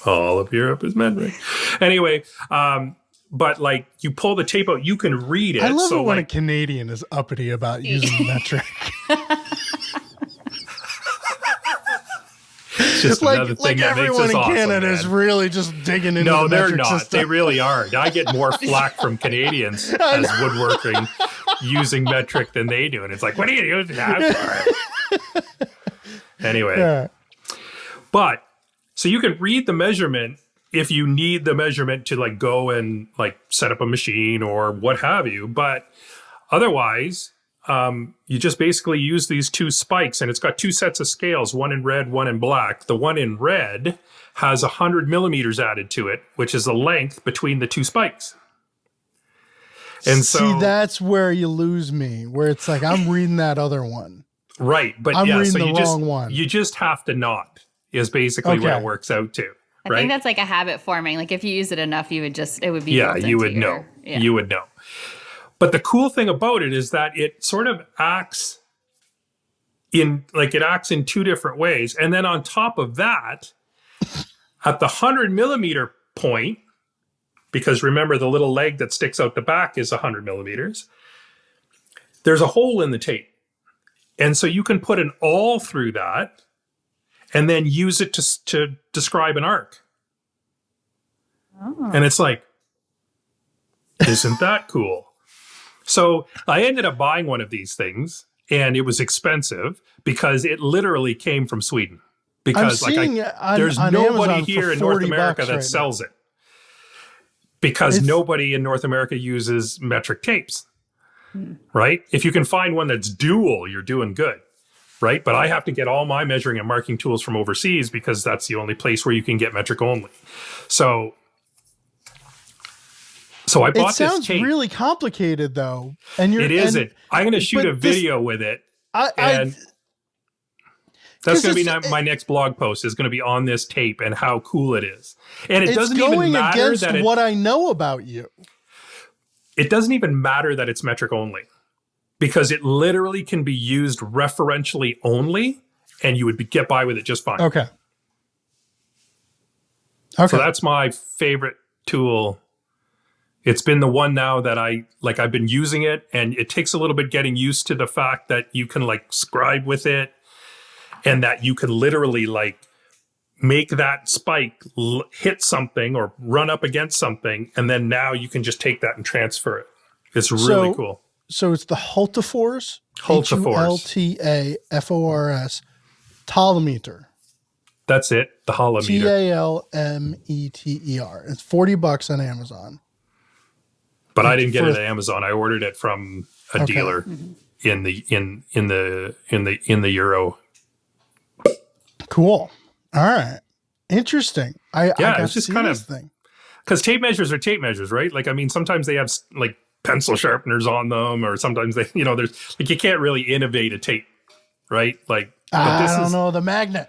all of Europe is metric. Anyway, but like you pull the tape out, you can read it. I love so it when a Canadian is uppity about using metric. just another thing that makes us everyone in awesome, Canada man. is really just digging into No, the they're metric not. system. They really aren't. I get more flack from Canadians as woodworking using metric than they do. And it's like, what are you using that for? Anyway. Yeah. But, so you can read the measurement if you need the measurement to like go and like set up a machine or what have you. But otherwise, you just basically use these two spikes, and it's got two sets of scales, one in red, one in black. The one in red has 100 millimeters added to it, which is the length between the two spikes. And so, see, that's where you lose me, where it's like I'm reading that other one. right. But I'm yeah, reading so the you just, wrong one. you just have to knot is basically what Okay. it works out to. I Right. think that's like a habit forming. Like if you use it enough, you would just, it would be. Yeah, built you into would know. your- Yeah. You would know. But the cool thing about it is that it sort of acts in two different ways. And then on top of that, at the 100 millimeter point, because remember the little leg that sticks out the back is 100 millimeters, there's a hole in the tape. And so you can put an awl through that and then use it to describe an arc. Oh. And it's like, isn't that cool? So I ended up buying one of these things, and it was expensive because it literally came from Sweden. Because I'm seeing there's on nobody Amazon here for in North 40 America bucks that right sells it. Because It's- nobody in North America uses metric tapes, right? If you can find one that's dual, you're doing good, right? But I have to get all my measuring and marking tools from overseas because that's the only place where you can get metric only. So I bought It this sounds tape. really complicated, though. And It isn't. I'm going to shoot but a video with it, I and Because that's going to be it's- my next blog post. Is going to be on this tape and how cool it is. And it it's doesn't going even matter against that what I know about you. it doesn't even matter that it's metric only, because it literally can be used referentially only, and you would get by with it just fine. Okay. So that's my favorite tool. It's been the one now that I've been using it, and it takes a little bit getting used to the fact that you can like scribe with it, and that you can literally like make that spike hit something or run up against something, and then now you can just take that and transfer it. It's really cool. So it's the Hultafors. Hultafors. Hultafors. Talometer. That's it. The holometer. Talmeter. It's $40 on Amazon. But I didn't get For- it at Amazon. I ordered it from a Okay. dealer in the Euro. Cool. All right. Interesting. I got it's to just see kind this of- thing. Because tape measures are tape measures, right? Like, I mean, sometimes they have like pencil sharpeners on them, or sometimes they, there's like, you can't really innovate a tape, right? Like, but I don't know. The magnet.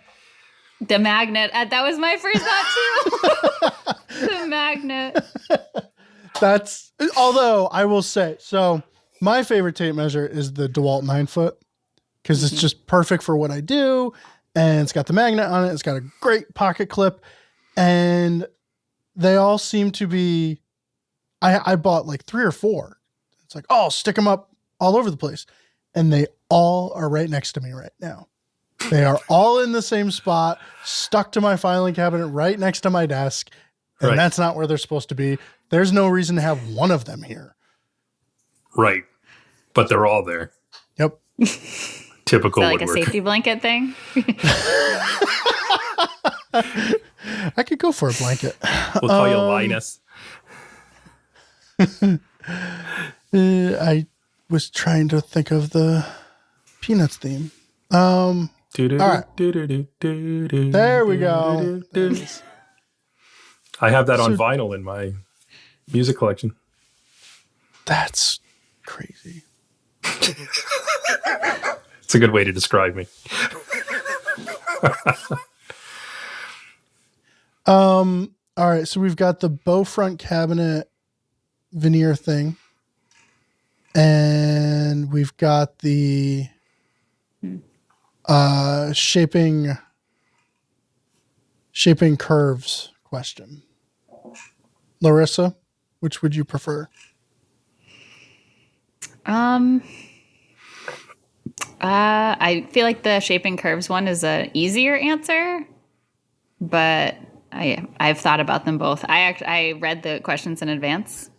The magnet. That was my first thought too. The magnet. That's, although I will say, so my favorite tape measure is the DeWalt 9-foot, because it's just perfect for what I do. And it's got the magnet on it. It's got a great pocket clip. And they all seem to be, I bought like 3 or 4. It's like, oh, stick them up all over the place. And they all are right next to me right now. They are all in the same spot, stuck to my filing cabinet right next to my desk. And Right. that's not where they're supposed to be. There's no reason to have one of them here. right. But they're all there. Yep. Typical Is that like a woodworker. safety blanket thing? I could go for a blanket. We'll call you Linus. I was trying to think of the Peanuts theme. All right. There we go. I have that on vinyl in my music collection. That's crazy. It's a good way to describe me. All right, so we've got the bow front cabinet veneer thing. And we've got the shaping curves question. Larissa, which would you prefer? I feel like the shaping curves one is a easier answer. but I've thought about them both. I read the questions in advance.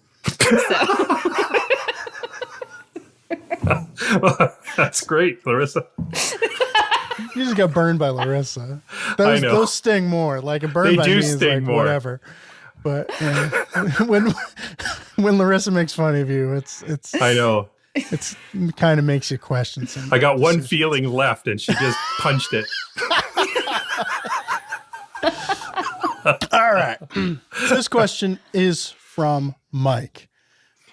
So That's great, Larissa. You just got burned by Larissa. I know. Those sting more. Like a burn They by do me is sting like more. whatever. But when Larissa makes fun of you, it's I know. it's kind of makes you question something. I got one feeling left, and she just punched it. All right. This question is from Mike.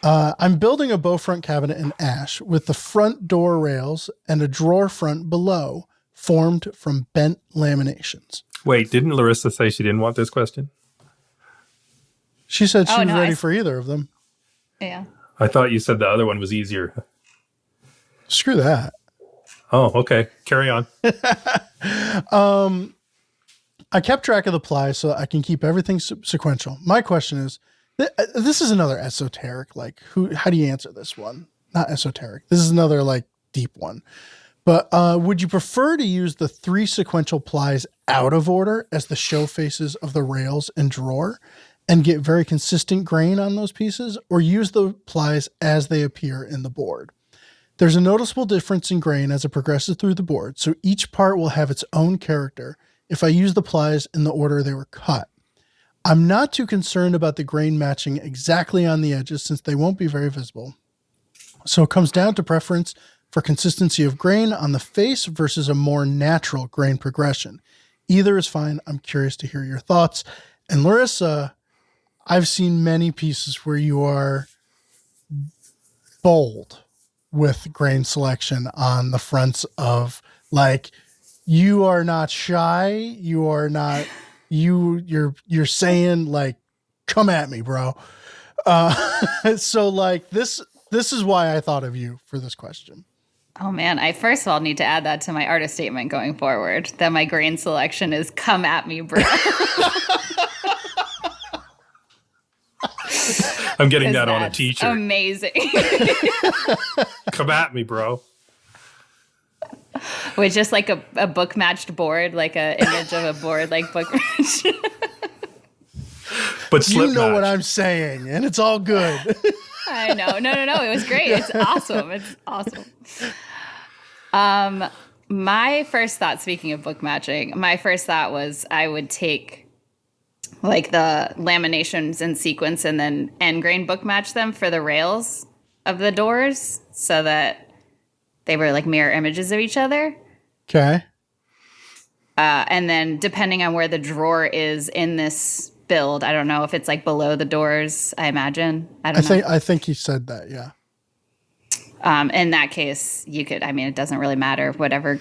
I'm building a bow front cabinet in ash with the front door rails and a drawer front below formed from bent laminations. Wait, didn't Larissa say she didn't want this question? She said she was ready for either of them. yeah. I thought you said the other one was easier. Screw that. Oh, okay. Carry on. I kept track of the plies so I can keep everything sequential. My question is, this is another esoteric, like, how do you answer this one? Not esoteric. This is another, like, deep one. But would you prefer to use the 3 sequential plies out of order as the show faces of the rails and drawer and get very consistent grain on those pieces, or use the plies as they appear in the board? There's a noticeable difference in grain as it progresses through the board, so each part will have its own character if I use the plies in the order they were cut. I'm not too concerned about the grain matching exactly on the edges since they won't be very visible. So it comes down to preference for consistency of grain on the face versus a more natural grain progression. Either is fine. I'm curious to hear your thoughts. And Larissa, I've seen many pieces where you are bold with grain selection on the fronts of, like, you are not shy. You are not, you're saying, like, come at me, bro. So like this is why I thought of you for this question. Oh man, I first of all need to add that to my artist statement going forward, that my grain selection is come at me, bro. I'm getting that on a t-shirt. Amazing. Come at me, bro. With just like a book matched board, like a image of a board, like book match. But slip you know match. what I'm saying, and it's all good. I know. No. It was great. It's awesome. It's awesome. My first thought, speaking of book matching, my first thought was I would take like the laminations in sequence and then end grain book match them for the rails of the doors so that they were like mirror images of each other. Okay. And then depending on where the drawer is in this build, I don't know if it's like below the doors, I imagine. I think he said that, yeah. In that case, you could, I mean, it doesn't really matter whatever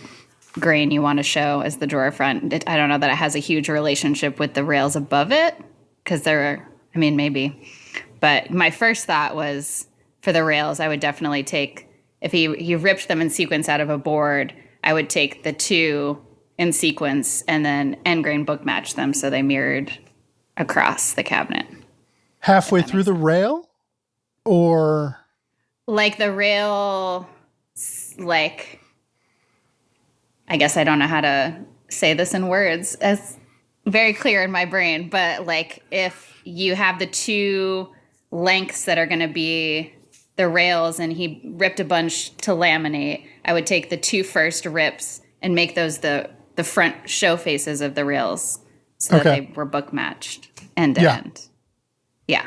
grain you want to show as the drawer front. I don't know that it has a huge relationship with the rails above it because maybe. But my first thought was for the rails, I would definitely take, if he ripped them in sequence out of a board, I would take the 2 in sequence and then end grain book match them so they mirrored across the cabinet. Halfway through the rail? Or like the rail, like, I guess I don't know how to say this in words. It's very clear in my brain, but like if you have the 2 lengths that are going to be the rails and he ripped a bunch to laminate, I would take the 2 first rips and make those the front show faces of the rails so that they were book matched end to end. Yeah.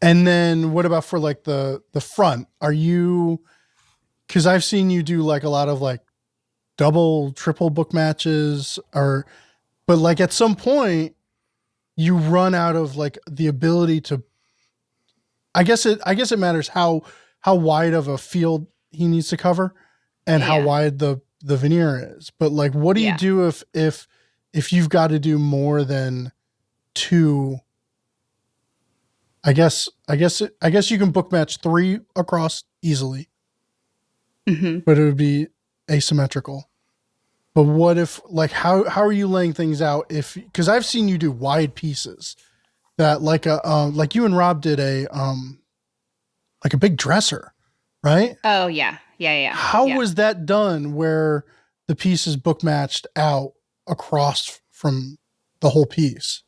And then what about for like the front? Are you, because I've seen you do like a lot of like double, triple book matches, but like at some point you run out of like the ability to, I guess it matters how wide of a field he needs to cover and how wide the veneer is. But like, what do you do if you've got to do more than 2? I guess you can book match 3 across easily, but it would be asymmetrical. But what if, like, how are you laying things out? Because I've seen you do wide pieces that like you and Rob did like a big dresser, right? Oh yeah. How was that done where the piece is book matched out across from the whole piece?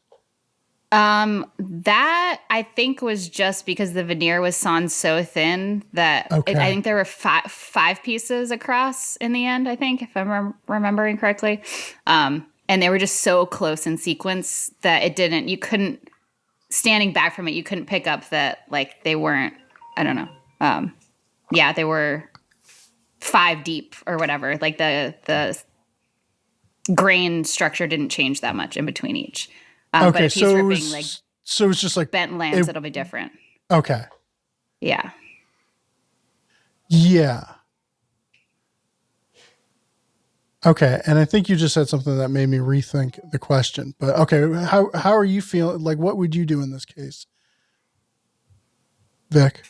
That I think was just because the veneer was sawn so thin that I think there were five pieces across in the end, I think, if I'm remembering correctly. And they were just so close in sequence that you couldn't, standing back from it, you couldn't pick up that, like, they weren't, I don't know. They were 5 deep or whatever. Like the grain structure didn't change that much in between each. But if he's ripping so it's just like bent lands, it'll be different. Okay. Yeah. Yeah. Okay, and I think you just said something that made me rethink the question. But okay, how are you feeling? Like, what would you do in this case, Vic?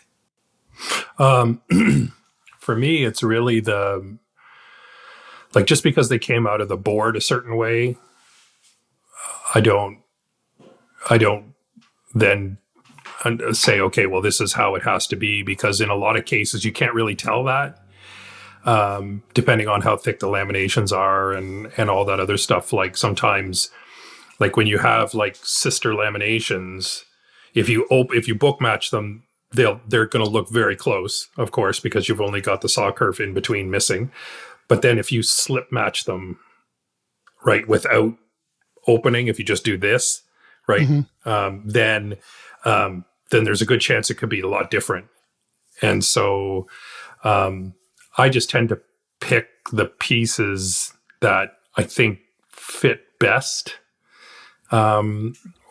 For me, it's really just because they came out of the board a certain way, I don't then say, okay, well, this is how it has to be, because in a lot of cases you can't really tell that, depending on how thick the laminations are and all that other stuff. Like sometimes, like when you have like sister laminations, if you book match them, they're going to look very close, of course, because you've only got the saw curve in between missing. But then if you slip match them, right, without opening, if you just do this, right, then there's a good chance it could be a lot different. And so I just tend to pick the pieces that I think fit best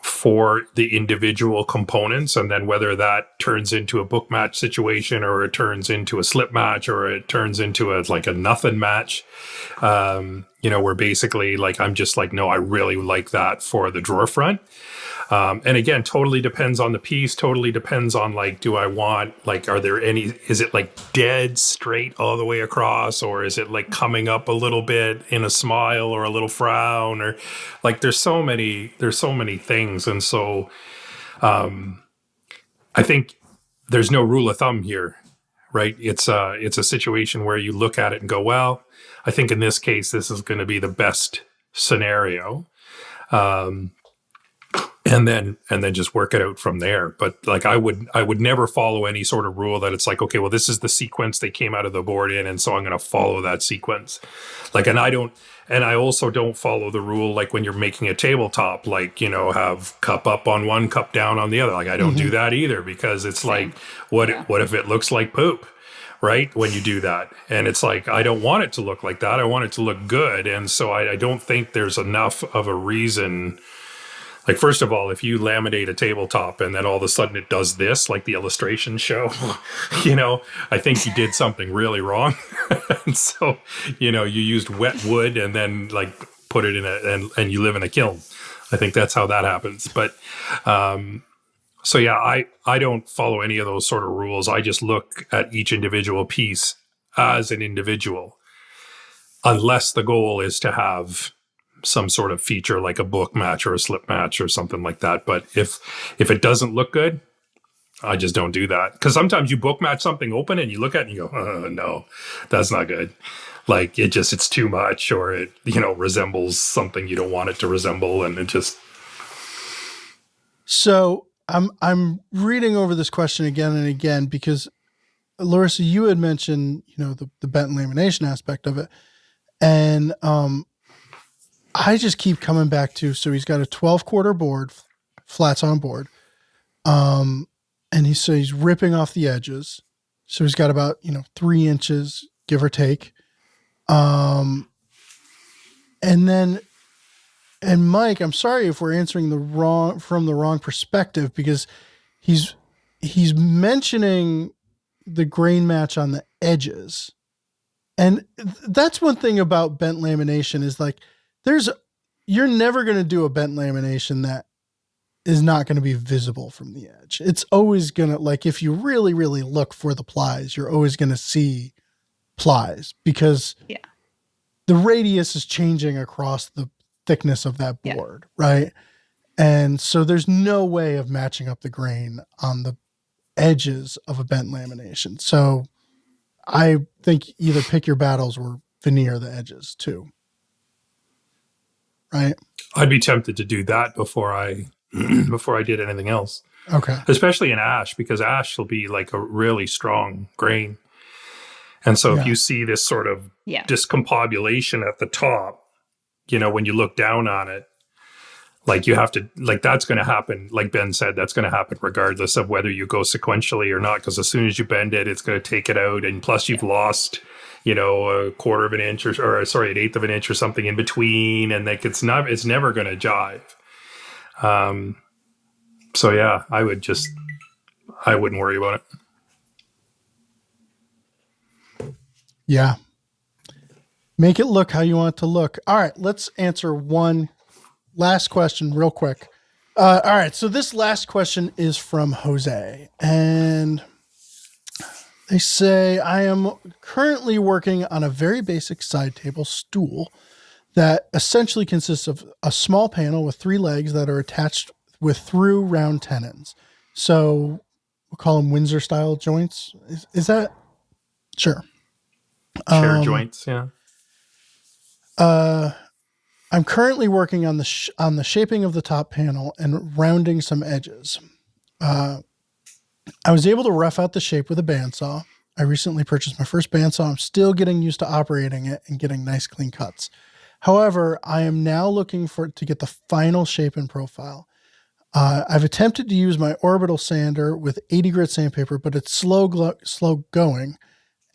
for the individual components, and then whether that turns into a book match situation, or it turns into a slip match, or it turns into a nothing match, where basically like I'm just like, no, I really like that for the drawer front. And again, totally depends on the piece, totally depends on like, do I want, like, is it like dead straight all the way across, or is it like coming up a little bit in a smile or a little frown, or like, there's so many things. And so, I think there's no rule of thumb here, right? It's a situation where you look at it and go, well, I think in this case, this is going to be the best scenario. And then just work it out from there. But like I would never follow any sort of rule that it's like, okay, well, this is the sequence they came out of the board in, and so I'm going to follow that sequence. Like, and I also don't follow the rule like when you're making a tabletop, like, have cup up on one, cup down on the other. Like I don't do that either, because it's like, what if it looks like poop, right? When you do that, and it's like, I don't want it to look like that. I want it to look good, and so I don't think there's enough of a reason. Like, first of all, if you laminate a tabletop and then all of a sudden it does this, like the illustrations show, I think you did something really wrong. And so, you used wet wood and then like put it in and you live in a kiln. I think that's how that happens. But, so yeah, I don't follow any of those sort of rules. I just look at each individual piece as an individual, unless the goal is to have some sort of feature like a book match or a slip match or something like that. But if it doesn't look good, I just don't do that. Because sometimes you book match something open and you look at it and you go, no, that's not good. Like it's too much, or it, resembles something you don't want it to resemble. And it just. So I'm reading over this question again and again, because Larissa, you had mentioned, the bent lamination aspect of it. And, I just keep coming back to, so he's got a 12-quarter board, flats on board. And he's ripping off the edges. So he's got about, 3 inches, give or take. And Mike, I'm sorry if we're answering from the wrong perspective, because he's mentioning the grain match on the edges. And that's one thing about bent lamination is like, you're never going to do a bent lamination that is not going to be visible from the edge. It's always going to, like, if you really, really look for the plies, you're always going to see plies, because the radius is changing across the thickness of that board. Right. And so there's no way of matching up the grain on the edges of a bent lamination. So I think either pick your battles or veneer the edges too. right? I'd be tempted to do that before I before I did anything else. Okay. Especially in ash, because ash will be like a really strong grain. And so if you see this sort of discombobulation at the top, when you look down on it, like you have to, like that's going to happen. Like Ben said, that's going to happen regardless of whether you go sequentially or not, because as soon as you bend it, it's going to take it out. And plus you've lost, a quarter of an inch or an eighth of an inch or something in between. And like, it's never going to jive. So yeah, I wouldn't worry about it. Yeah. Make it look how you want it to look. All right, let's answer one last question real quick. All right, so this last question is from Jose, and they say, I am currently working on a very basic side table stool that essentially consists of a small panel with 3 legs that are attached with through round tenons. So we'll call them Windsor style joints. Is that? Sure. Chair joints, yeah. I'm currently working on the shaping of the top panel and rounding some edges. I was able to rough out the shape with a bandsaw. I recently purchased my first bandsaw. I'm still getting used to operating it and getting nice clean cuts. However, I am now looking to get the final shape and profile. I've attempted to use my orbital sander with 80 grit sandpaper, but it's slow going.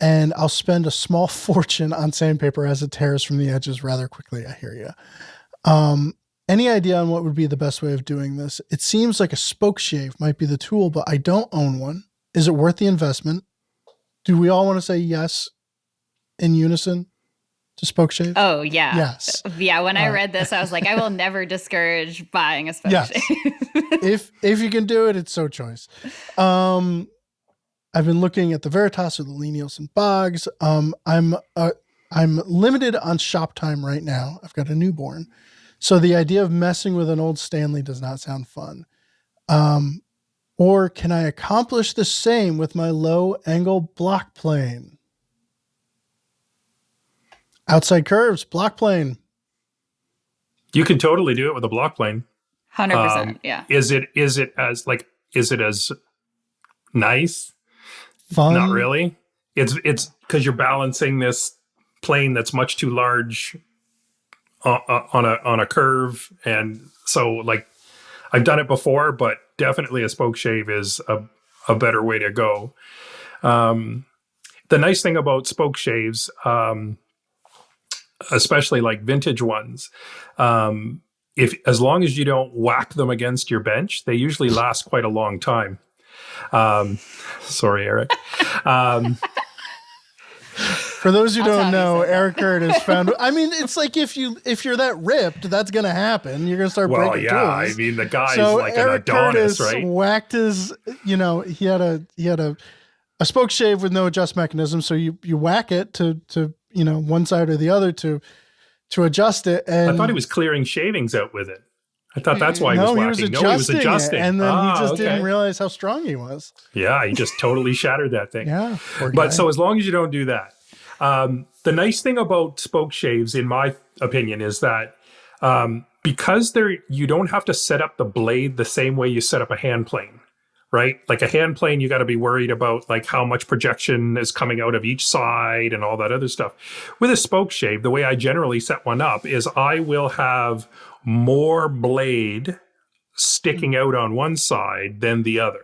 And I'll spend a small fortune on sandpaper as it tears from the edges rather quickly. I hear you. Any idea on what would be the best way of doing this? It seems like a spoke shave might be the tool, but I don't own one. Is it worth the investment? Do we all want to say yes in unison to spoke shave? Oh, yeah. Yes. Yeah, when I read this, I was like, I will never discourage buying a spoke shave. If you can do it, it's so choice. I've been looking at the Veritas or the Lee-Nielsen Boggs. I'm limited on shop time right now. I've got a newborn. So the idea of messing with an old Stanley does not sound fun. Or can I accomplish the same with my low angle block plane? Outside curves, block plane. You can totally do it with a block plane. 100%. Yeah. Is it as nice? Fun? Not really. It's because you're balancing this plane that's much too large on a curve, and so like I've done it before, but definitely a spoke shave is a better way to go. The nice thing about spoke shaves, especially like vintage ones, as long as you don't whack them against your bench, they usually last quite a long time. Sorry, Eric. For those who don't know, Eric Hurd has found. I mean, it's like if you're that ripped, that's going to happen. You're going to start breaking tools. I mean, the guy's like Eric an Adonis, Curtis right? Whacked his. He had a spoke shave with no adjust mechanism, so you whack it to one side or the other to adjust it. And I thought he was clearing shavings out with it. I thought that's why he was whacking. He was adjusting it, and then he just okay. didn't realize how strong he was. Yeah, he just totally shattered that thing. Yeah, but so as long as you don't do that, the nice thing about spoke shaves, in my opinion, is that because you don't have to set up the blade the same way you set up a hand plane, right? Like a hand plane, you got to be worried about like how much projection is coming out of each side and all that other stuff. With a spoke shave, the way I generally set one up is I will have more blade sticking out on one side than the other.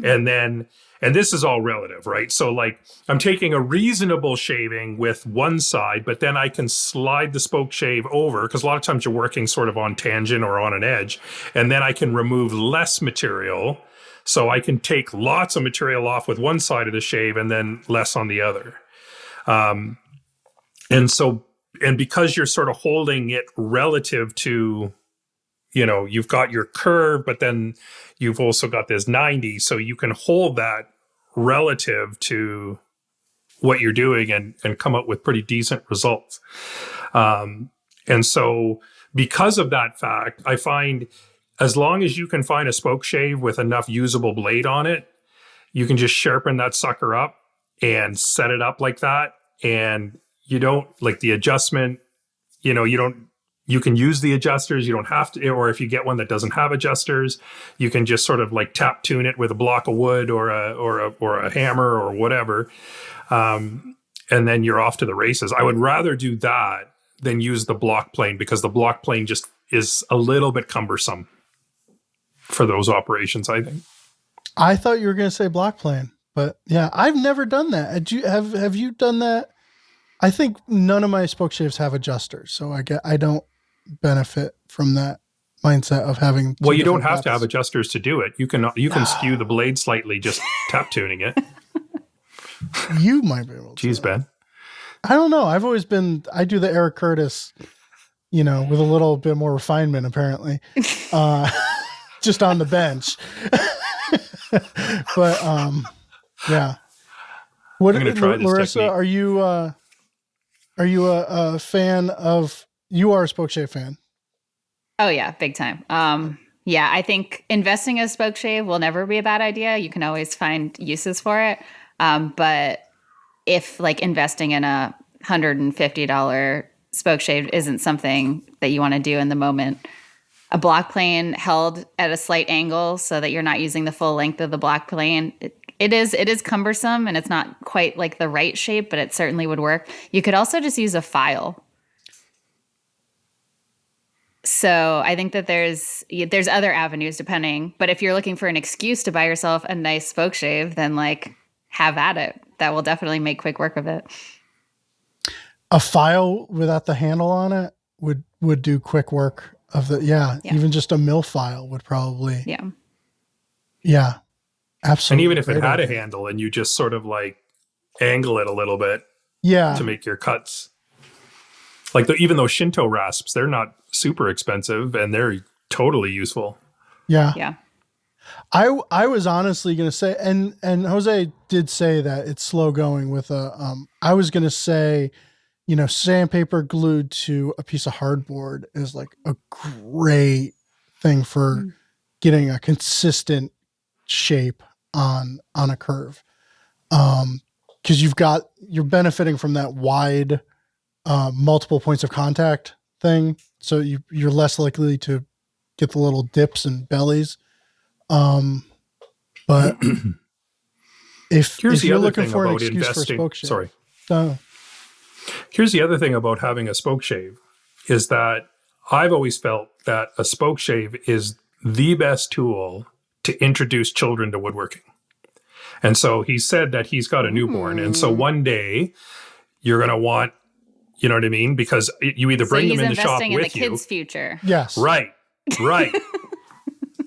And this is all relative, right? So like I'm taking a reasonable shaving with one side, but then I can slide the spoke shave over, because a lot of times you're working sort of on tangent or on an edge, and then I can remove less material. So I can take lots of material off with one side of the shave and then less on the other. And because you're sort of holding it relative to, you've got your curve, but then you've also got this 90. So you can hold that relative to what you're doing and come up with pretty decent results. And so because of that fact, I find as long as you can find a spoke shave with enough usable blade on it, you can just sharpen that sucker up and set it up like that. And you don't like the adjustment, you you can use the adjusters. You don't have to, or if you get one that doesn't have adjusters, you can just sort of like tap tune it with a block of wood or a hammer or whatever. And then you're off to the races. I would rather do that than use the block plane, because the block plane just is a little bit cumbersome for those operations, I think. I thought you were going to say block plane, but yeah, I've never done that. Have you done that? I think none of my spokeshaves have adjusters, so I don't benefit from that mindset of having. Well, you don't have to have adjusters to do it. You can skew the blade slightly, just tap tuning it. You might be able to. Jeez, Ben. I don't know. I do the Eric Curtis, with a little bit more refinement, apparently, just on the bench. But yeah. What, I'm going to try this Larissa, technique. are you a fan of? You are a spokeshave fan. Oh yeah, big time. Yeah, I think investing in a spokeshave will never be a bad idea. You can always find uses for it. But if like investing in a $150 spokeshave isn't something that you want to do in the moment, a block plane held at a slight angle so that you're not using the full length of the block plane, it is cumbersome, and it's not quite like the right shape, but it certainly would work. You could also just use a file. So I think that there's other avenues depending, but if you're looking for an excuse to buy yourself a nice spokeshave, then like have at it. That will definitely make quick work of it. A file without the handle on it would do quick work of the, even just a mill file would probably. Yeah, absolutely. And even if it had a handle and you just sort of like angle it a little bit to make your cuts. Like even those Shinto rasps, they're not super expensive and they're totally useful. Yeah. I was honestly going to say, and Jose did say that it's slow going with I was going to say, sandpaper glued to a piece of hardboard is like a great thing for getting a consistent shape on a curve. Cause you're benefiting from that wide, multiple points of contact thing. So you're less likely to get the little dips and bellies. But if you're looking for an excuse for a spokeshave, here's the other thing about having a spokeshave is that I've always felt that a spokeshave is the best tool to introduce children to woodworking. And so he said that he's got a newborn. And so one day you're going to want, you know what I mean? Because you either bring them in the shop with you. He's investing in the kid's future. Yes. Right.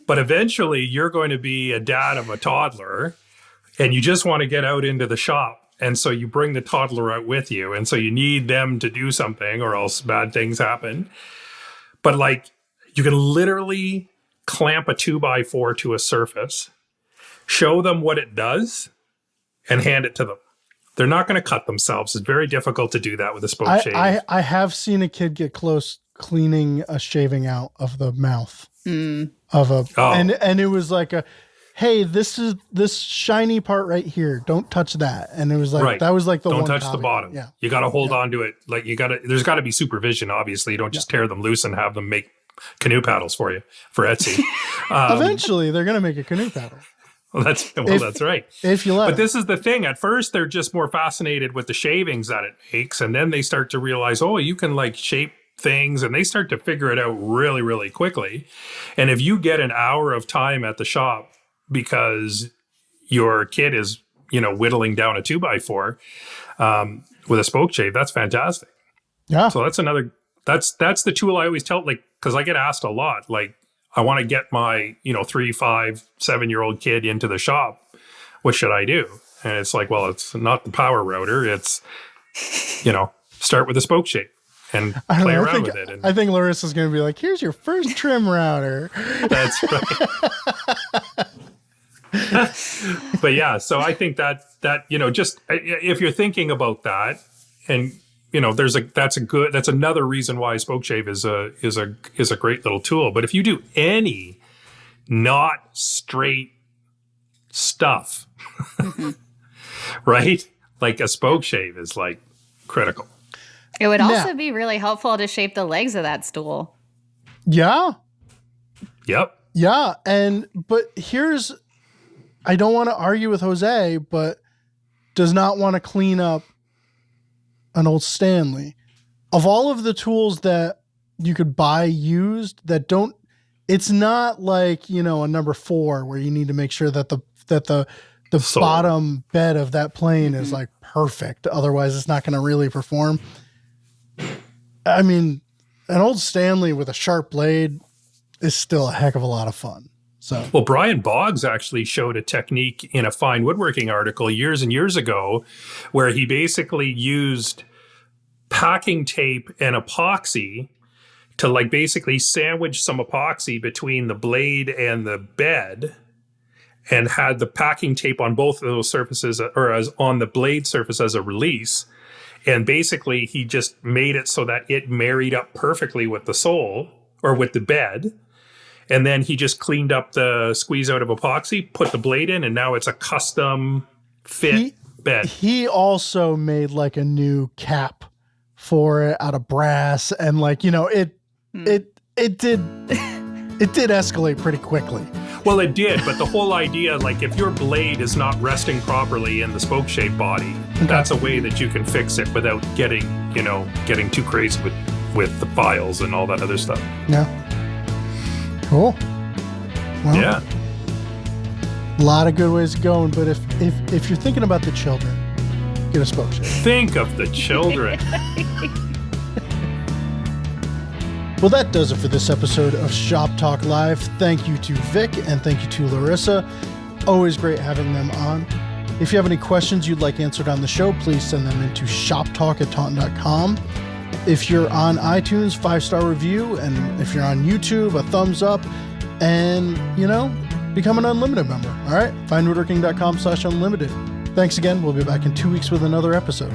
But eventually you're going to be a dad of a toddler and you just want to get out into the shop. And so you bring the toddler out with you. And so you need them to do something or else bad things happen. But like you can literally clamp a 2x4 to a surface, show them what it does, and hand it to them. They're not going to cut themselves. It's very difficult to do that with a spokeshave. I have seen a kid get close cleaning a shaving out of the mouth of a, and it was like hey, this is this shiny part right here. Don't touch that. And it was like, that was like the don't one touch the bottom. Yeah. You got to hold on to it. Like there's got to be supervision. Obviously you don't just tear them loose and have them make canoe paddles for you for Etsy. Eventually they're going to make a canoe paddle. That's right. If you let But this is the thing. At first, they're just more fascinated with the shavings that it makes. And then they start to realize, you can like shape things. And they start to figure it out really, really quickly. And if you get an hour of time at the shop because your kid is, whittling down a 2x4 with a spokeshave, that's fantastic. Yeah. So that's the tool I always tell, like, because I get asked a lot, like, I want to get my, 3, 5, 7-year-old kid into the shop. What should I do? And it's like, well, it's not the power router. It's, start with a spokeshave and play around with it. And I think Larissa's going to be like, here's your first trim router. That's right. But yeah, so I think that, just if you're thinking about that and, that's another reason why spokeshave is a great little tool. But if you do any not straight stuff, right? Like a spokeshave is like critical. It would also Now- be really helpful to shape the legs of that stool. Yeah. Yep. Yeah. But I don't want to argue with Jose, but does not want to clean up an old Stanley. Of all of the tools that you could buy used it's not like, a number 4 where you need to make sure that the bottom bed of that plane is like perfect. Otherwise it's not going to really perform. I mean, an old Stanley with a sharp blade is still a heck of a lot of fun. So, well, Brian Boggs actually showed a technique in a fine woodworking article years and years ago where he basically used packing tape and epoxy to like basically sandwich some epoxy between the blade and the bed, and had the packing tape on both of those surfaces, or as on the blade surface as a release. And basically he just made it so that it married up perfectly with the sole or with the bed. And then he just cleaned up the squeeze out of epoxy, put the blade in, and now it's a custom fit bed. He also made like a new cap for it out of brass, and like, it did escalate pretty quickly. Well, it did, but the whole idea, like if your blade is not resting properly in the spoke shape body, that's a way that you can fix it without getting too crazy with the files and all that other stuff. Yeah. Cool. Well, yeah. A lot of good ways of going, but if you're thinking about the children, get a spoke shave. Think of the children. Well, that does it for this episode of Shop Talk Live. Thank you to Vic and thank you to Larissa. Always great having them on. If you have any questions you'd like answered on the show, please send them into shoptalk@taunton.com. If you're on iTunes, 5-star review. And if you're on YouTube, a thumbs up. And, become an unlimited member. All right? Findwoodworking.com/unlimited. Thanks again. We'll be back in 2 weeks with another episode.